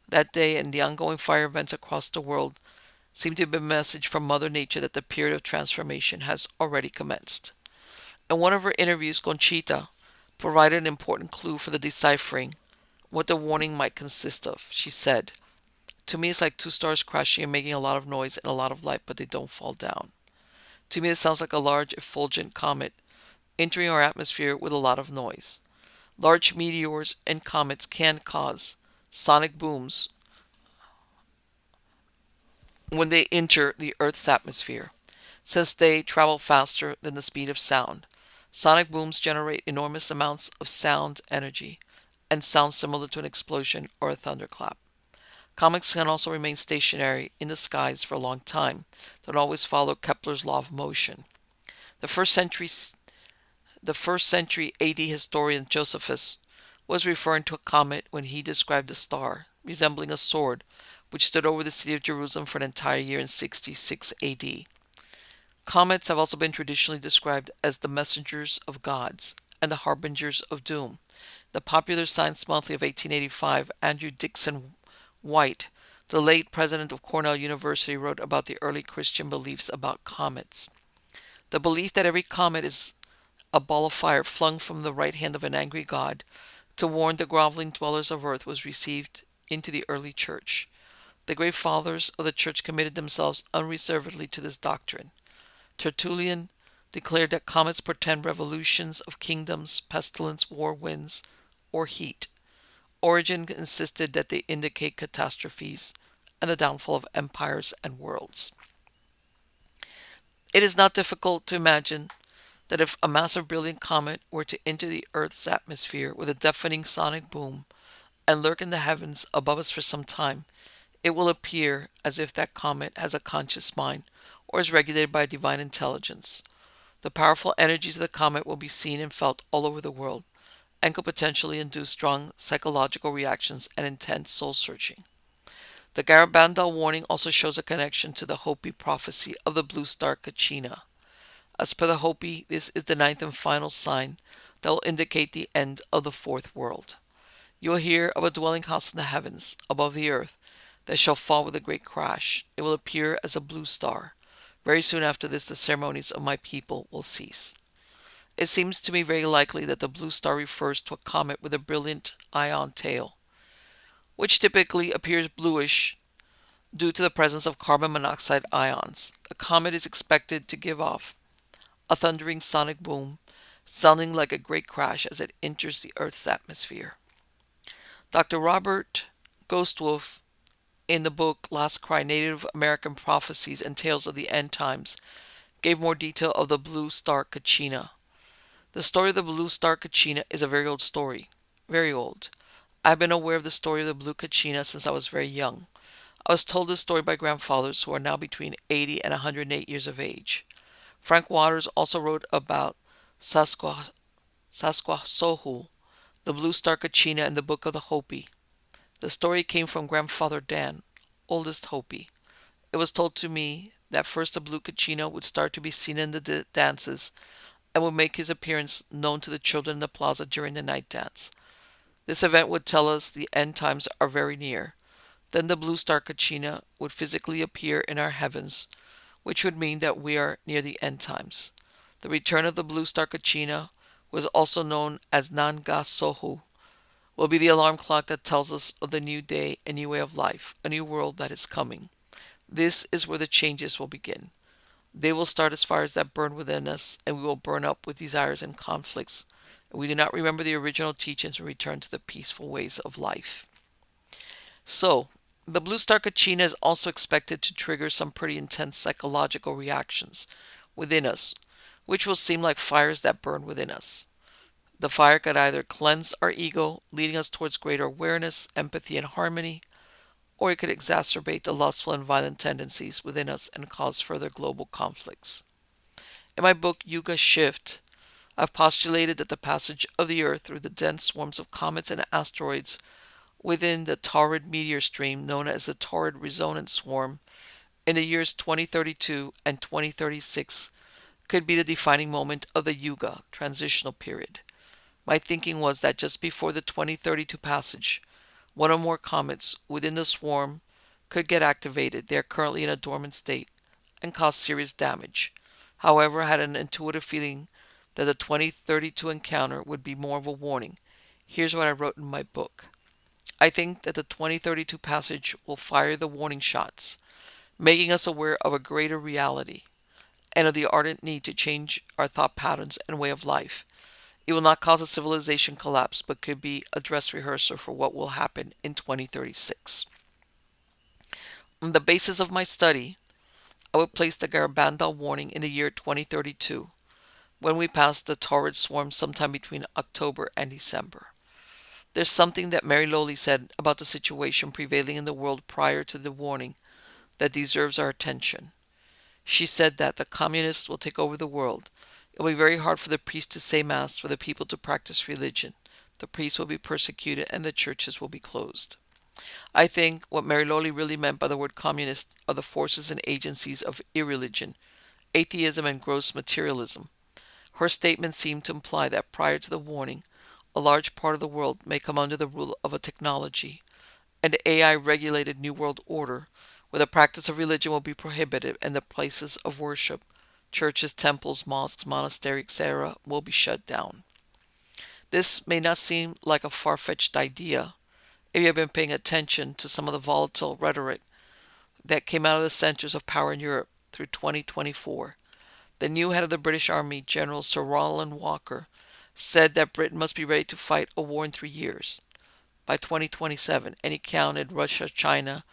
A: that day and the ongoing fire events across the world seem to be a message from Mother Nature that the period of transformation has already commenced. In one of her interviews, Conchita provided an important clue for the deciphering what the warning might consist of. She said, "To me, it's like two stars crashing and making a lot of noise and a lot of light, but they don't fall down. To me, it sounds like a large, effulgent comet entering our atmosphere with a lot of noise. Large meteors and comets can cause sonic booms when they enter the Earth's atmosphere, since they travel faster than the speed of sound. Sonic booms generate enormous amounts of sound energy and sound similar to an explosion or a thunderclap. Comets can also remain stationary in the skies for a long time, don't always follow Kepler's law of motion. The first century the first century AD historian Josephus was referring to a comet when he described a star resembling a sword which stood over the city of Jerusalem for an entire year in 66 AD. Comets have also been traditionally described as the messengers of gods and the harbingers of doom. The popular Science Monthly of 1885, Andrew Dickson White, the late president of Cornell University, wrote about the early Christian beliefs about comets. The belief that every comet is a ball of fire flung from the right hand of an angry god to warn the groveling dwellers of earth was received into the early church. The great fathers of the church committed themselves unreservedly to this doctrine. Tertullian declared that comets portend revolutions of kingdoms, pestilence, war winds, or heat. Origen insisted that they indicate catastrophes and the downfall of empires and worlds. It is not difficult to imagine that if a massive brilliant comet were to enter the Earth's atmosphere with a deafening sonic boom and lurk in the heavens above us for some time, it will appear as if that comet has a conscious mind or is regulated by a divine intelligence. The powerful energies of the comet will be seen and felt all over the world and could potentially induce strong psychological reactions and intense soul searching. The Garabandal warning also shows a connection to the Hopi prophecy of the blue star Kachina. As per the Hopi, this is the ninth and final sign that will indicate the end of the fourth world. You will hear of a dwelling house in the heavens, above the earth, that shall fall with a great crash. It will appear as a blue star. Very soon after this, the ceremonies of my people will cease. It seems to me very likely that the blue star refers to a comet with a brilliant ion tail, which typically appears bluish due to the presence of carbon monoxide ions. The comet is expected to give off a thundering sonic boom, sounding like a great crash as it enters the Earth's atmosphere. Dr. Robert Ghostwolf, in the book Last Cry, Native American Prophecies and Tales of the End Times, gave more detail of the blue star Kachina. The story of the blue star Kachina is a very old story. Very old. I've been aware of the story of the blue Kachina since I was very young. I was told this story by grandfathers who are now between 80 and 108 years of age. Frank Waters also wrote about Sasquatch, the blue star Kachina, in the Book of the Hopi. The story came from Grandfather Dan, oldest Hopi. It was told to me that first the blue Kachina would start to be seen in the dances and would make his appearance known to the children in the plaza during the night dance. This event would tell us the end times are very near. Then the blue star Kachina would physically appear in our heavens, which would mean that we are near the end times. The return of the blue star Kachina, was also known as Nanga Sohu, will be the alarm clock that tells us of the new day, a new way of life, a new world that is coming. This is where the changes will begin. They will start as fires that burn within us, and we will burn up with desires and conflicts. We do not remember the original teachings and return to the peaceful ways of life. So, the blue star Kachina is also expected to trigger some pretty intense psychological reactions within us, which will seem like fires that burn within us. The fire could either cleanse our ego, leading us towards greater awareness, empathy, and harmony, or it could exacerbate the lustful and violent tendencies within us and cause further global conflicts. In my book, Yuga Shift, I've postulated that the passage of the Earth through the dense swarms of comets and asteroids within the Taurid meteor stream, known as the Taurid Resonance Swarm, in the years 2032 and 2036, could be the defining moment of the Yuga transitional period. My thinking was that just before the 2032 passage, one or more comets within the swarm could get activated. They are currently in a dormant state and cause serious damage. However, I had an intuitive feeling that the 2032 encounter would be more of a warning. Here's what I wrote in my book. I think that the 2032 passage will fire the warning shots, making us aware of a greater reality and of the ardent need to change our thought patterns and way of life. It will not cause a civilization collapse, but could be a dress rehearsal for what will happen in 2036. On the basis of my study, I would place the Garabandal warning in the year 2032, when we pass the torrid swarm sometime between October and December. There's something that Mary Lowly said about the situation prevailing in the world prior to the warning that deserves our attention. She said that the communists will take over the world. It will be very hard for the priests to say Mass, for the people to practice religion. The priests will be persecuted and the churches will be closed. I think what Mary Lowly really meant by the word communist are the forces and agencies of irreligion, atheism, and gross materialism. Her statement seemed to imply that prior to the warning, a large part of the world may come under the rule of a technology, an AI regulated New World Order, where the practice of religion will be prohibited and the places of worship, churches, temples, mosques, monasteries, etc., will be shut down. This may not seem like a far fetched idea if you have been paying attention to some of the volatile rhetoric that came out of the centers of power in Europe through 2024. The new head of the British Army, General Sir Roland Walker, said that Britain must be ready to fight a war in 3 years, by 2027, and he counted Russia, China,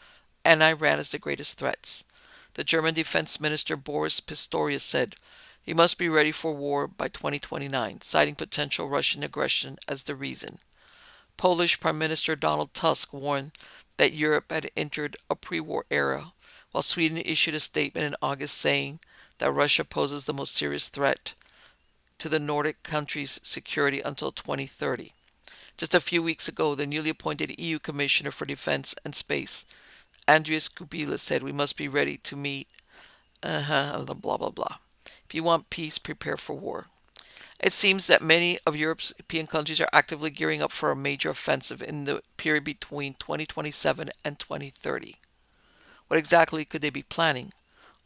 A: and Iran as the greatest threats. The German Defense Minister Boris Pistorius said he must be ready for war by 2029, citing potential Russian aggression as the reason. Polish Prime Minister Donald Tusk warned that Europe had entered a pre-war era, while Sweden issued a statement in August saying that Russia poses the most serious threat to the Nordic countries' security until 2030. Just a few weeks ago, the newly appointed EU Commissioner for Defense and Space, Andrius Kubilius, said we must be ready to meet, blah blah blah. If you want peace, prepare for war. It seems that many of Europe's European countries are actively gearing up for a major offensive in the period between 2027 and 2030. What exactly could they be planning?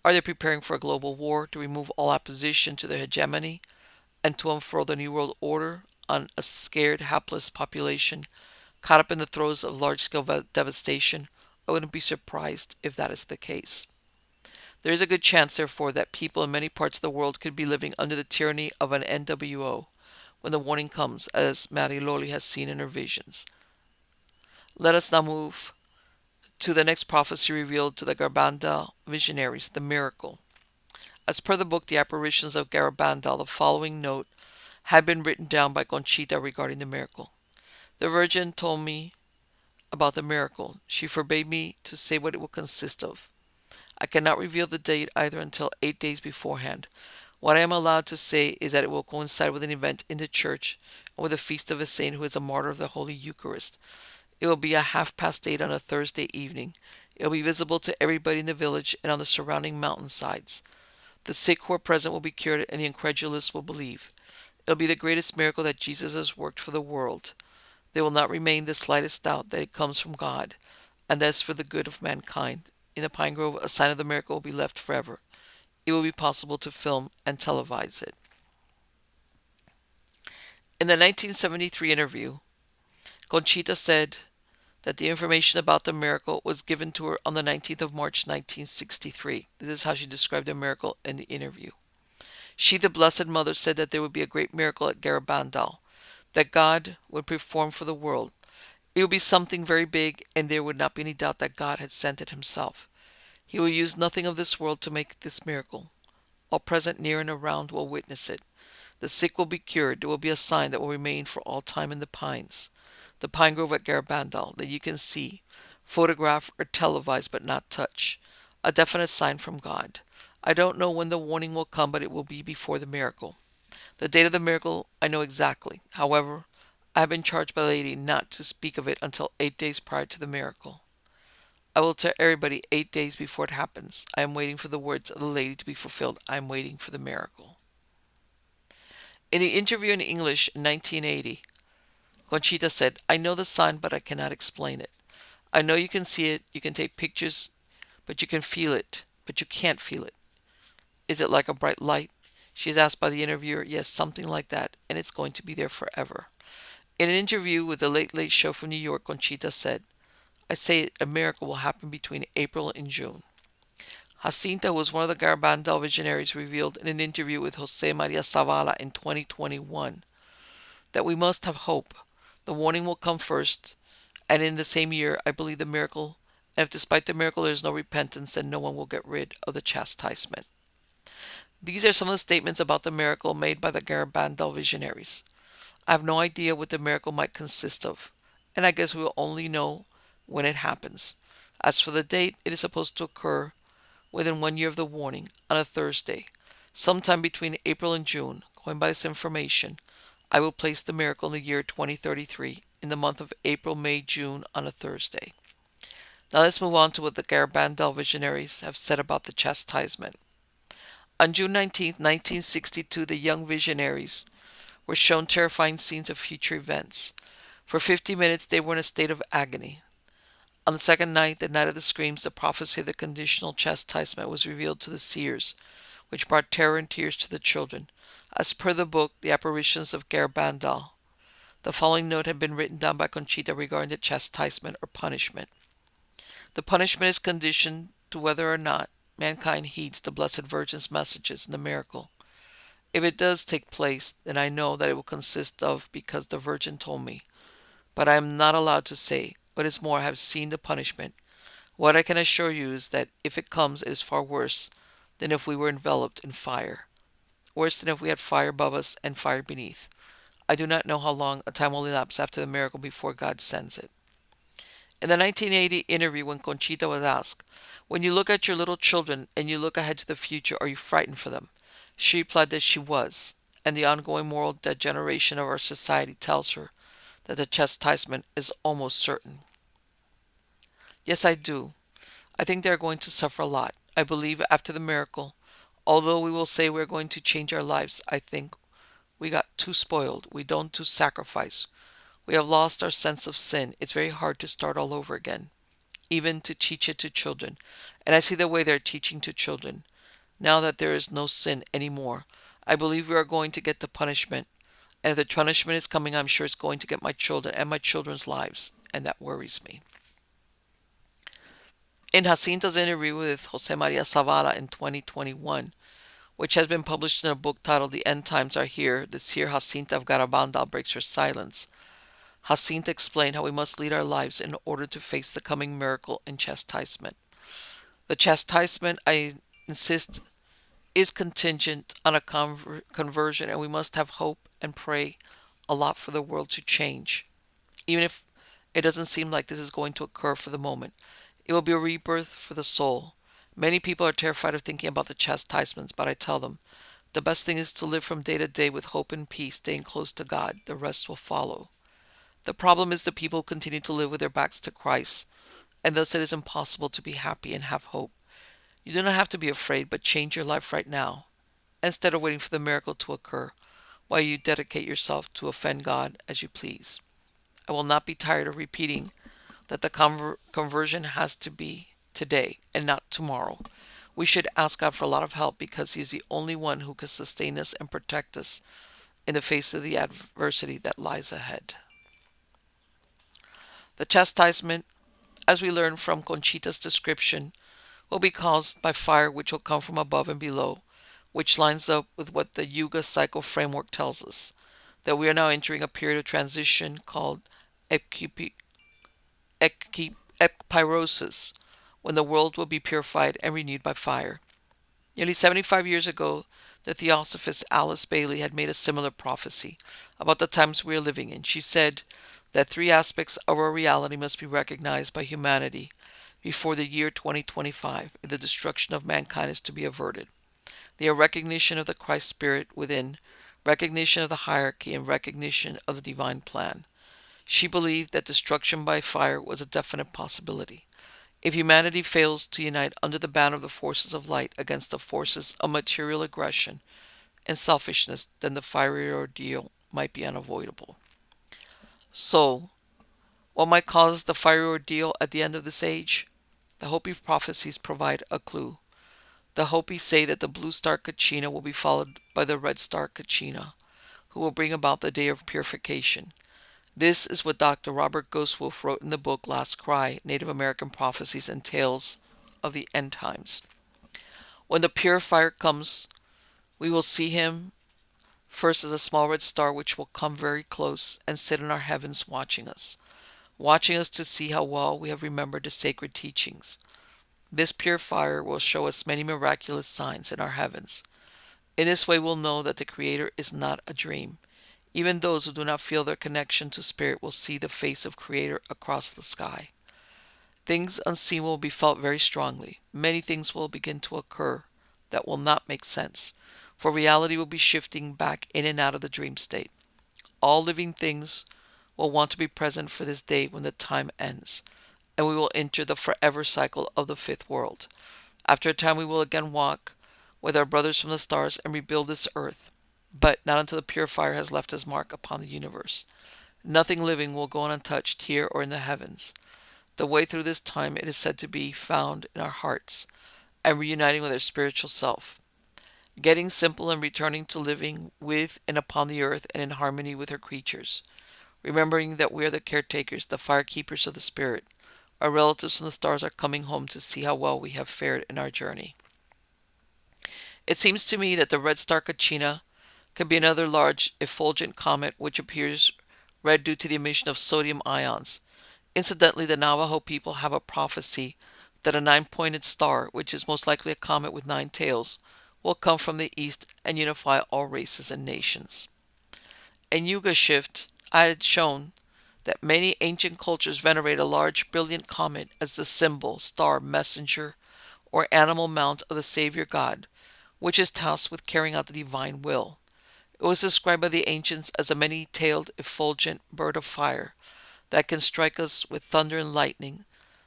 A: Are they preparing for a global war to remove all opposition to their hegemony and to unfurl the New World Order on a scared, hapless population caught up in the throes of large-scale devastation? I wouldn't be surprised if that is the case. There is a good chance, therefore, that people in many parts of the world could be living under the tyranny of an NWO when the warning comes, as Mary Loli has seen in her visions. Let us now move to the next prophecy revealed to the Garabandal visionaries, the miracle. As per the book The Apparitions of Garabandal, the following note had been written down by Conchita regarding the miracle. The Virgin told me about the miracle. She forbade me to say what it will consist of. I cannot reveal the date either until 8 days beforehand. What I am allowed to say is that it will coincide with an event in the church and with the feast of a saint who is a martyr of the Holy Eucharist. It will be at 8:30 on a Thursday evening. It will be visible to everybody in the village and on the surrounding mountainsides. The sick who are present will be cured and the incredulous will believe. It will be the greatest miracle that Jesus has worked for the world. There will not remain the slightest doubt that it comes from God, and that is for the good of mankind. In the Pine Grove, a sign of the miracle will be left forever. It will be possible to film and televise it. In the 1973 interview, Conchita said that the information about the miracle was given to her on the 19th of March 1963. This is how she described the miracle in the interview. She, the Blessed Mother, said that there would be a great miracle at Garabandal, that God would perform for the world. It would be something very big, and there would not be any doubt that God had sent it himself. He will use nothing of this world to make this miracle. All present near and around will witness it. The sick will be cured. There will be a sign that will remain for all time in the pines. The pine grove at Garabandal that you can see, photograph, or televise but not touch. A definite sign from God. I don't know when the warning will come, but it will be before the miracle. The date of the miracle I know exactly. However, I have been charged by the lady not to speak of it until 8 days prior to the miracle. I will tell everybody 8 days before it happens. I am waiting for the words of the lady to be fulfilled. I am waiting for the miracle. In the interview in English in 1980, Conchita said, I know the sign, but I cannot explain it. I know you can see it, you can take pictures, but you can feel it, but you can't feel it. Is it like a bright light? She is asked by the interviewer. Yes, something like that, and it's going to be there forever. In an interview with the Late Late Show from New York, Conchita said, I say a miracle will happen between April and June. Jacinta, who was one of the Garabandal visionaries, revealed in an interview with Jose Maria Zavala in 2021 that we must have hope. The warning will come first, and in the same year, I believe the miracle, and if despite the miracle there is no repentance, then no one will get rid of the chastisement. These are some of the statements about the miracle made by the Garabandal visionaries. I have no idea what the miracle might consist of, and I guess we will only know when it happens. As for the date, it is supposed to occur within 1 year of the warning, on a Thursday, sometime between April and June. Going by this information, I will place the miracle in the year 2033, in the month of April, May, June, on a Thursday. Now let's move on to what the Garabandal visionaries have said about the chastisement. On June 19, 1962, the young visionaries were shown terrifying scenes of future events. For 50 minutes, they were in a state of agony. On the second night, the night of the screams, the prophecy of the conditional chastisement was revealed to the seers, which brought terror and tears to the children. As per the book, The Apparitions of Garabandal, the following note had been written down by Conchita regarding the chastisement or punishment. The punishment is conditioned to whether or not mankind heeds the Blessed Virgin's messages in the miracle. If it does take place, then I know that it will consist of because the Virgin told me. But I am not allowed to say. What is more, I have seen the punishment. What I can assure you is that if it comes, it is far worse than if we were enveloped in fire. Worse than if we had fire above us and fire beneath. I do not know how long a time will elapse after the miracle before God sends it. In the 1980 interview, when Conchita was asked, when you look at your little children and you look ahead to the future, are you frightened for them? She replied that she was, and the ongoing moral degeneration of our society tells her that the chastisement is almost certain. Yes, I do. I think they are going to suffer a lot. I believe after the miracle, although we will say we are going to change our lives, I think we got too spoiled. We don't do sacrifice. We have lost our sense of sin. It's very hard to start all over again, even to teach it to children. And I see the way they're teaching to children. Now that there is no sin anymore, I believe we are going to get the punishment. And if the punishment is coming, I'm sure it's going to get my children and my children's lives. And that worries me. In Jacinta's interview with Jose Maria Zavala in 2021, which has been published in a book titled The End Times Are Here, the seer Jacinta of Garabandal breaks her silence. Jacinta explained how we must lead our lives in order to face the coming miracle and chastisement. The chastisement, I insist, is contingent on a conversion, and we must have hope and pray a lot for the world to change. Even if it doesn't seem like this is going to occur for the moment, it will be a rebirth for the soul. Many people are terrified of thinking about the chastisements, but I tell them, the best thing is to live from day to day with hope and peace, staying close to God. The rest will follow. The problem is the people continue to live with their backs to Christ, and thus it is impossible to be happy and have hope. You do not have to be afraid, but change your life right now, instead of waiting for the miracle to occur, while you dedicate yourself to offend God as you please. I will not be tired of repeating that the conversion has to be today and not tomorrow. We should ask God for a lot of help because He is the only one who can sustain us and protect us in the face of the adversity that lies ahead. The chastisement, as we learn from Conchita's description, will be caused by fire which will come from above and below, which lines up with what the Yuga cycle framework tells us, that we are now entering a period of transition called ekpyrosis, when the world will be purified and renewed by fire. Nearly 75 years ago, the theosophist Alice Bailey had made a similar prophecy about the times we are living in. She said that three aspects of our reality must be recognized by humanity before the year 2025 if the destruction of mankind is to be averted. They are recognition of the Christ Spirit within, recognition of the hierarchy, and recognition of the divine plan. She believed that destruction by fire was a definite possibility. If humanity fails to unite under the banner of the forces of light against the forces of material aggression and selfishness, then the fiery ordeal might be unavoidable. So, what might cause the fiery ordeal at the end of this age? The Hopi prophecies provide a clue. The Hopi say that the blue star Kachina will be followed by the red star Kachina, who will bring about the day of purification. This is what Dr. Robert Ghostwolf wrote in the book Last Cry, Native American Prophecies and Tales of the End Times. When the purifier comes, we will see him first as a small red star which will come very close and sit in our heavens watching us to see how well we have remembered the sacred teachings. This purifier will show us many miraculous signs in our heavens. In this way we'll know that the Creator is not a dream. Even those who do not feel their connection to Spirit will see the face of Creator across the sky. Things unseen will be felt very strongly. Many things will begin to occur that will not make sense, for reality will be shifting back in and out of the dream state. All living things will want to be present for this day when the time ends, and we will enter the forever cycle of the fifth world. After a time we will again walk with our brothers from the stars and rebuild this earth, but not until the purifier has left his mark upon the universe. Nothing living will go untouched here or in the heavens. The way through this time it is said to be found in our hearts and reuniting with our spiritual self, getting simple and returning to living with and upon the earth and in harmony with her creatures, remembering that we are the caretakers, the fire keepers of the spirit. Our relatives from the stars are coming home to see how well we have fared in our journey. It seems to me that the red star Kachina could be another large effulgent comet which appears red due to the emission of sodium ions. Incidentally, the Navajo people have a prophecy that a nine-pointed star, which is most likely a comet with nine tails, will come from the east and unify all races and nations. In Yuga Shift, I had shown that many ancient cultures venerate a large brilliant comet as the symbol, star, messenger, or animal mount of the Savior God, which is tasked with carrying out the divine will. It was described by the ancients as a many-tailed, effulgent bird of fire that can strike us with thunder and lightning,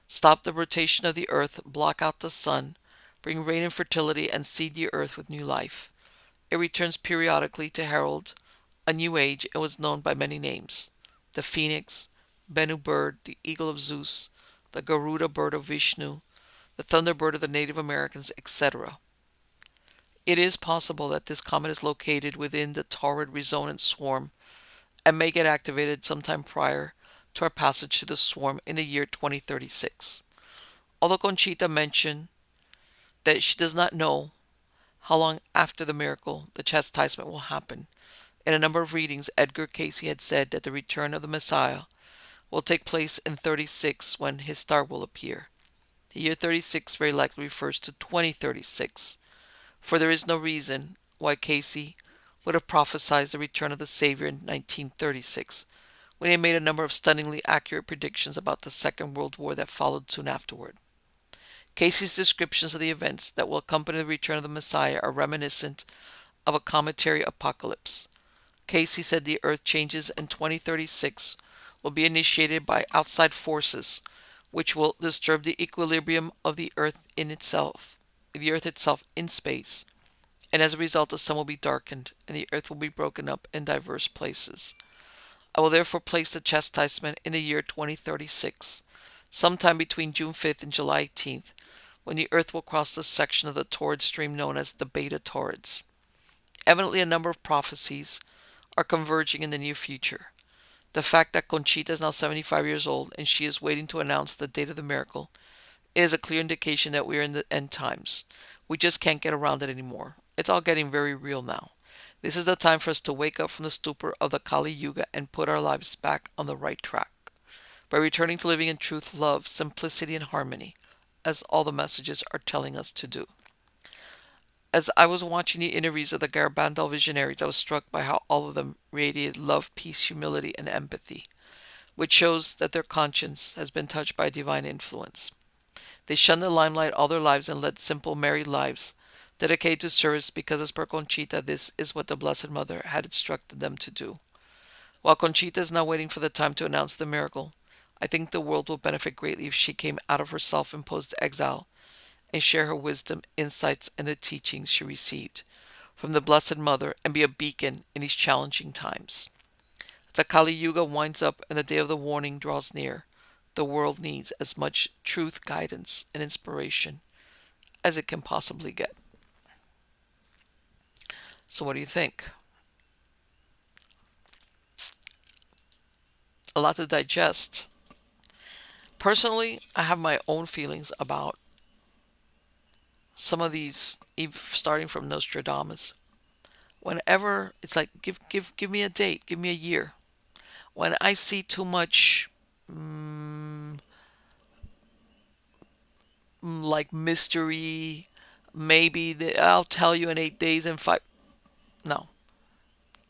A: stop the rotation of the earth, block out the sun, bring rain and fertility, and seed the earth with new life. It returns periodically to herald a new age and was known by many names: the phoenix, Bennu bird, the eagle of Zeus, the Garuda bird of Vishnu, the thunderbird of the Native Americans, etc. It is possible that this comet is located within the Taurid resonant swarm and may get activated sometime prior to our passage to the swarm in the year 2036. Although Conchita mentioned that she does not know how long after the miracle the chastisement will happen, in a number of readings Edgar Casey had said that the return of the Messiah will take place in 36 when his star will appear. The year 36 very likely refers to 2036, for there is no reason why Casey would have prophesied the return of the Savior in 1936, when he made a number of stunningly accurate predictions about the Second World War that followed soon afterward. Casey's descriptions of the events that will accompany the return of the Messiah are reminiscent of a cometary apocalypse. Casey said the Earth changes in 2036 will be initiated by outside forces, which will disturb the equilibrium of the Earth itself in space, and as a result the sun will be darkened and the Earth will be broken up in diverse places. I will therefore place the chastisement in the year 2036, sometime between June 5th and July 18th, when the Earth will cross the section of the torrid stream known as the Beta Torrids. Evidently a number of prophecies are converging in the near future. The fact that Conchita is now 75 years old and she is waiting to announce the date of the miracle is a clear indication that we are in the end times. We just can't get around it anymore. It's all getting very real now. This is the time for us to wake up from the stupor of the Kali Yuga and put our lives back on the right track by returning to living in truth, love, simplicity, and harmony, as all the messages are telling us to do. As I was watching the interviews of the Garabandal visionaries, I was struck by how all of them radiated love, peace, humility, and empathy, which shows that their conscience has been touched by divine influence. They shunned the limelight all their lives and led simple, merry lives, dedicated to service because, as per Conchita, this is what the Blessed Mother had instructed them to do. While Conchita is now waiting for the time to announce the miracle, I think the world will benefit greatly if she came out of her self imposed exile and share her wisdom, insights, and the teachings she received from the Blessed Mother and be a beacon in these challenging times. As the Kali Yuga winds up and the day of the warning draws near, the world needs as much truth, guidance, and inspiration as it can possibly get. So, what do you think? A lot to digest. Personally, I have my own feelings about some of these, starting from Nostradamus. Whenever it's like, give me a date, give me a year. When I see too much, mm, like mystery, maybe I'll tell you in 8 days and five. No,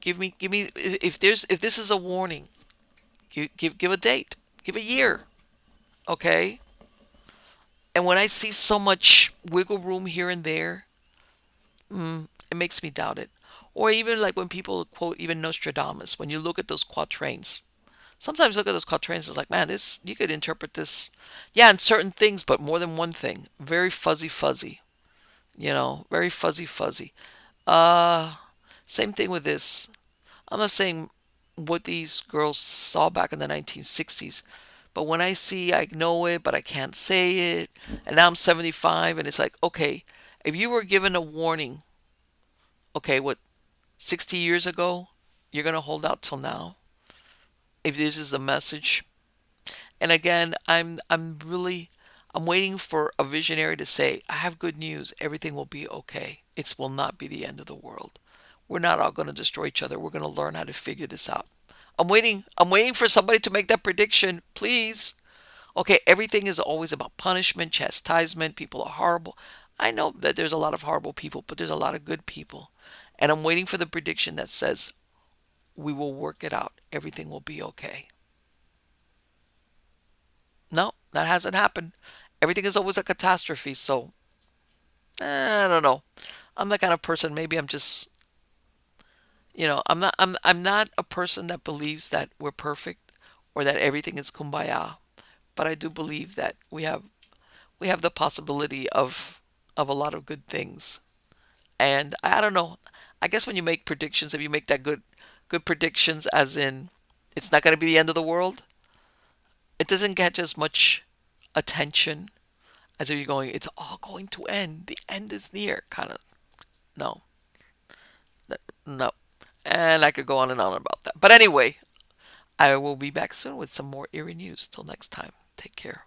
A: give me. If this is a warning, give a date, give a year, okay? And when I see so much wiggle room here and there, it makes me doubt it. Or even like when people quote even Nostradamus, when you look at those quatrains, sometimes look at those quatrains, it's like, man, this you could interpret this, yeah, in certain things, but more than one thing. Very fuzzy, fuzzy. Very fuzzy, fuzzy. Uh, Same thing with this. I'm not saying what these girls saw back in the 1960s, but when I see, I know it, but I can't say it, and now I'm 75, and it's like, okay, if you were given a warning, okay, what, 60 years ago, you're gonna hold out till now. If this is the message, and again, I'm waiting for a visionary to say, I have good news. Everything will be okay. It will not be the end of the world. We're not all going to destroy each other. We're going to learn how to figure this out. I'm waiting for somebody to make that prediction, please. Okay, everything is always about punishment, chastisement. People are horrible. I know that there's a lot of horrible people, but there's a lot of good people. And I'm waiting for the prediction that says, we will work it out. Everything will be okay. No, that hasn't happened. Everything is always a catastrophe. So, I don't know. I'm the kind of person. Maybe I'm just, I'm not a person that believes that we're perfect or that everything is kumbaya. But I do believe that we have the possibility of a lot of good things. And I don't know. I guess when you make predictions, if you make that good predictions, as in it's not going to be the end of the world, it doesn't get as much attention as if you're going, it's all going to end. The end is near, kind of. No, no. And I could go on and on about that. But anyway, I will be back soon with some more eerie news. Till next time, take care.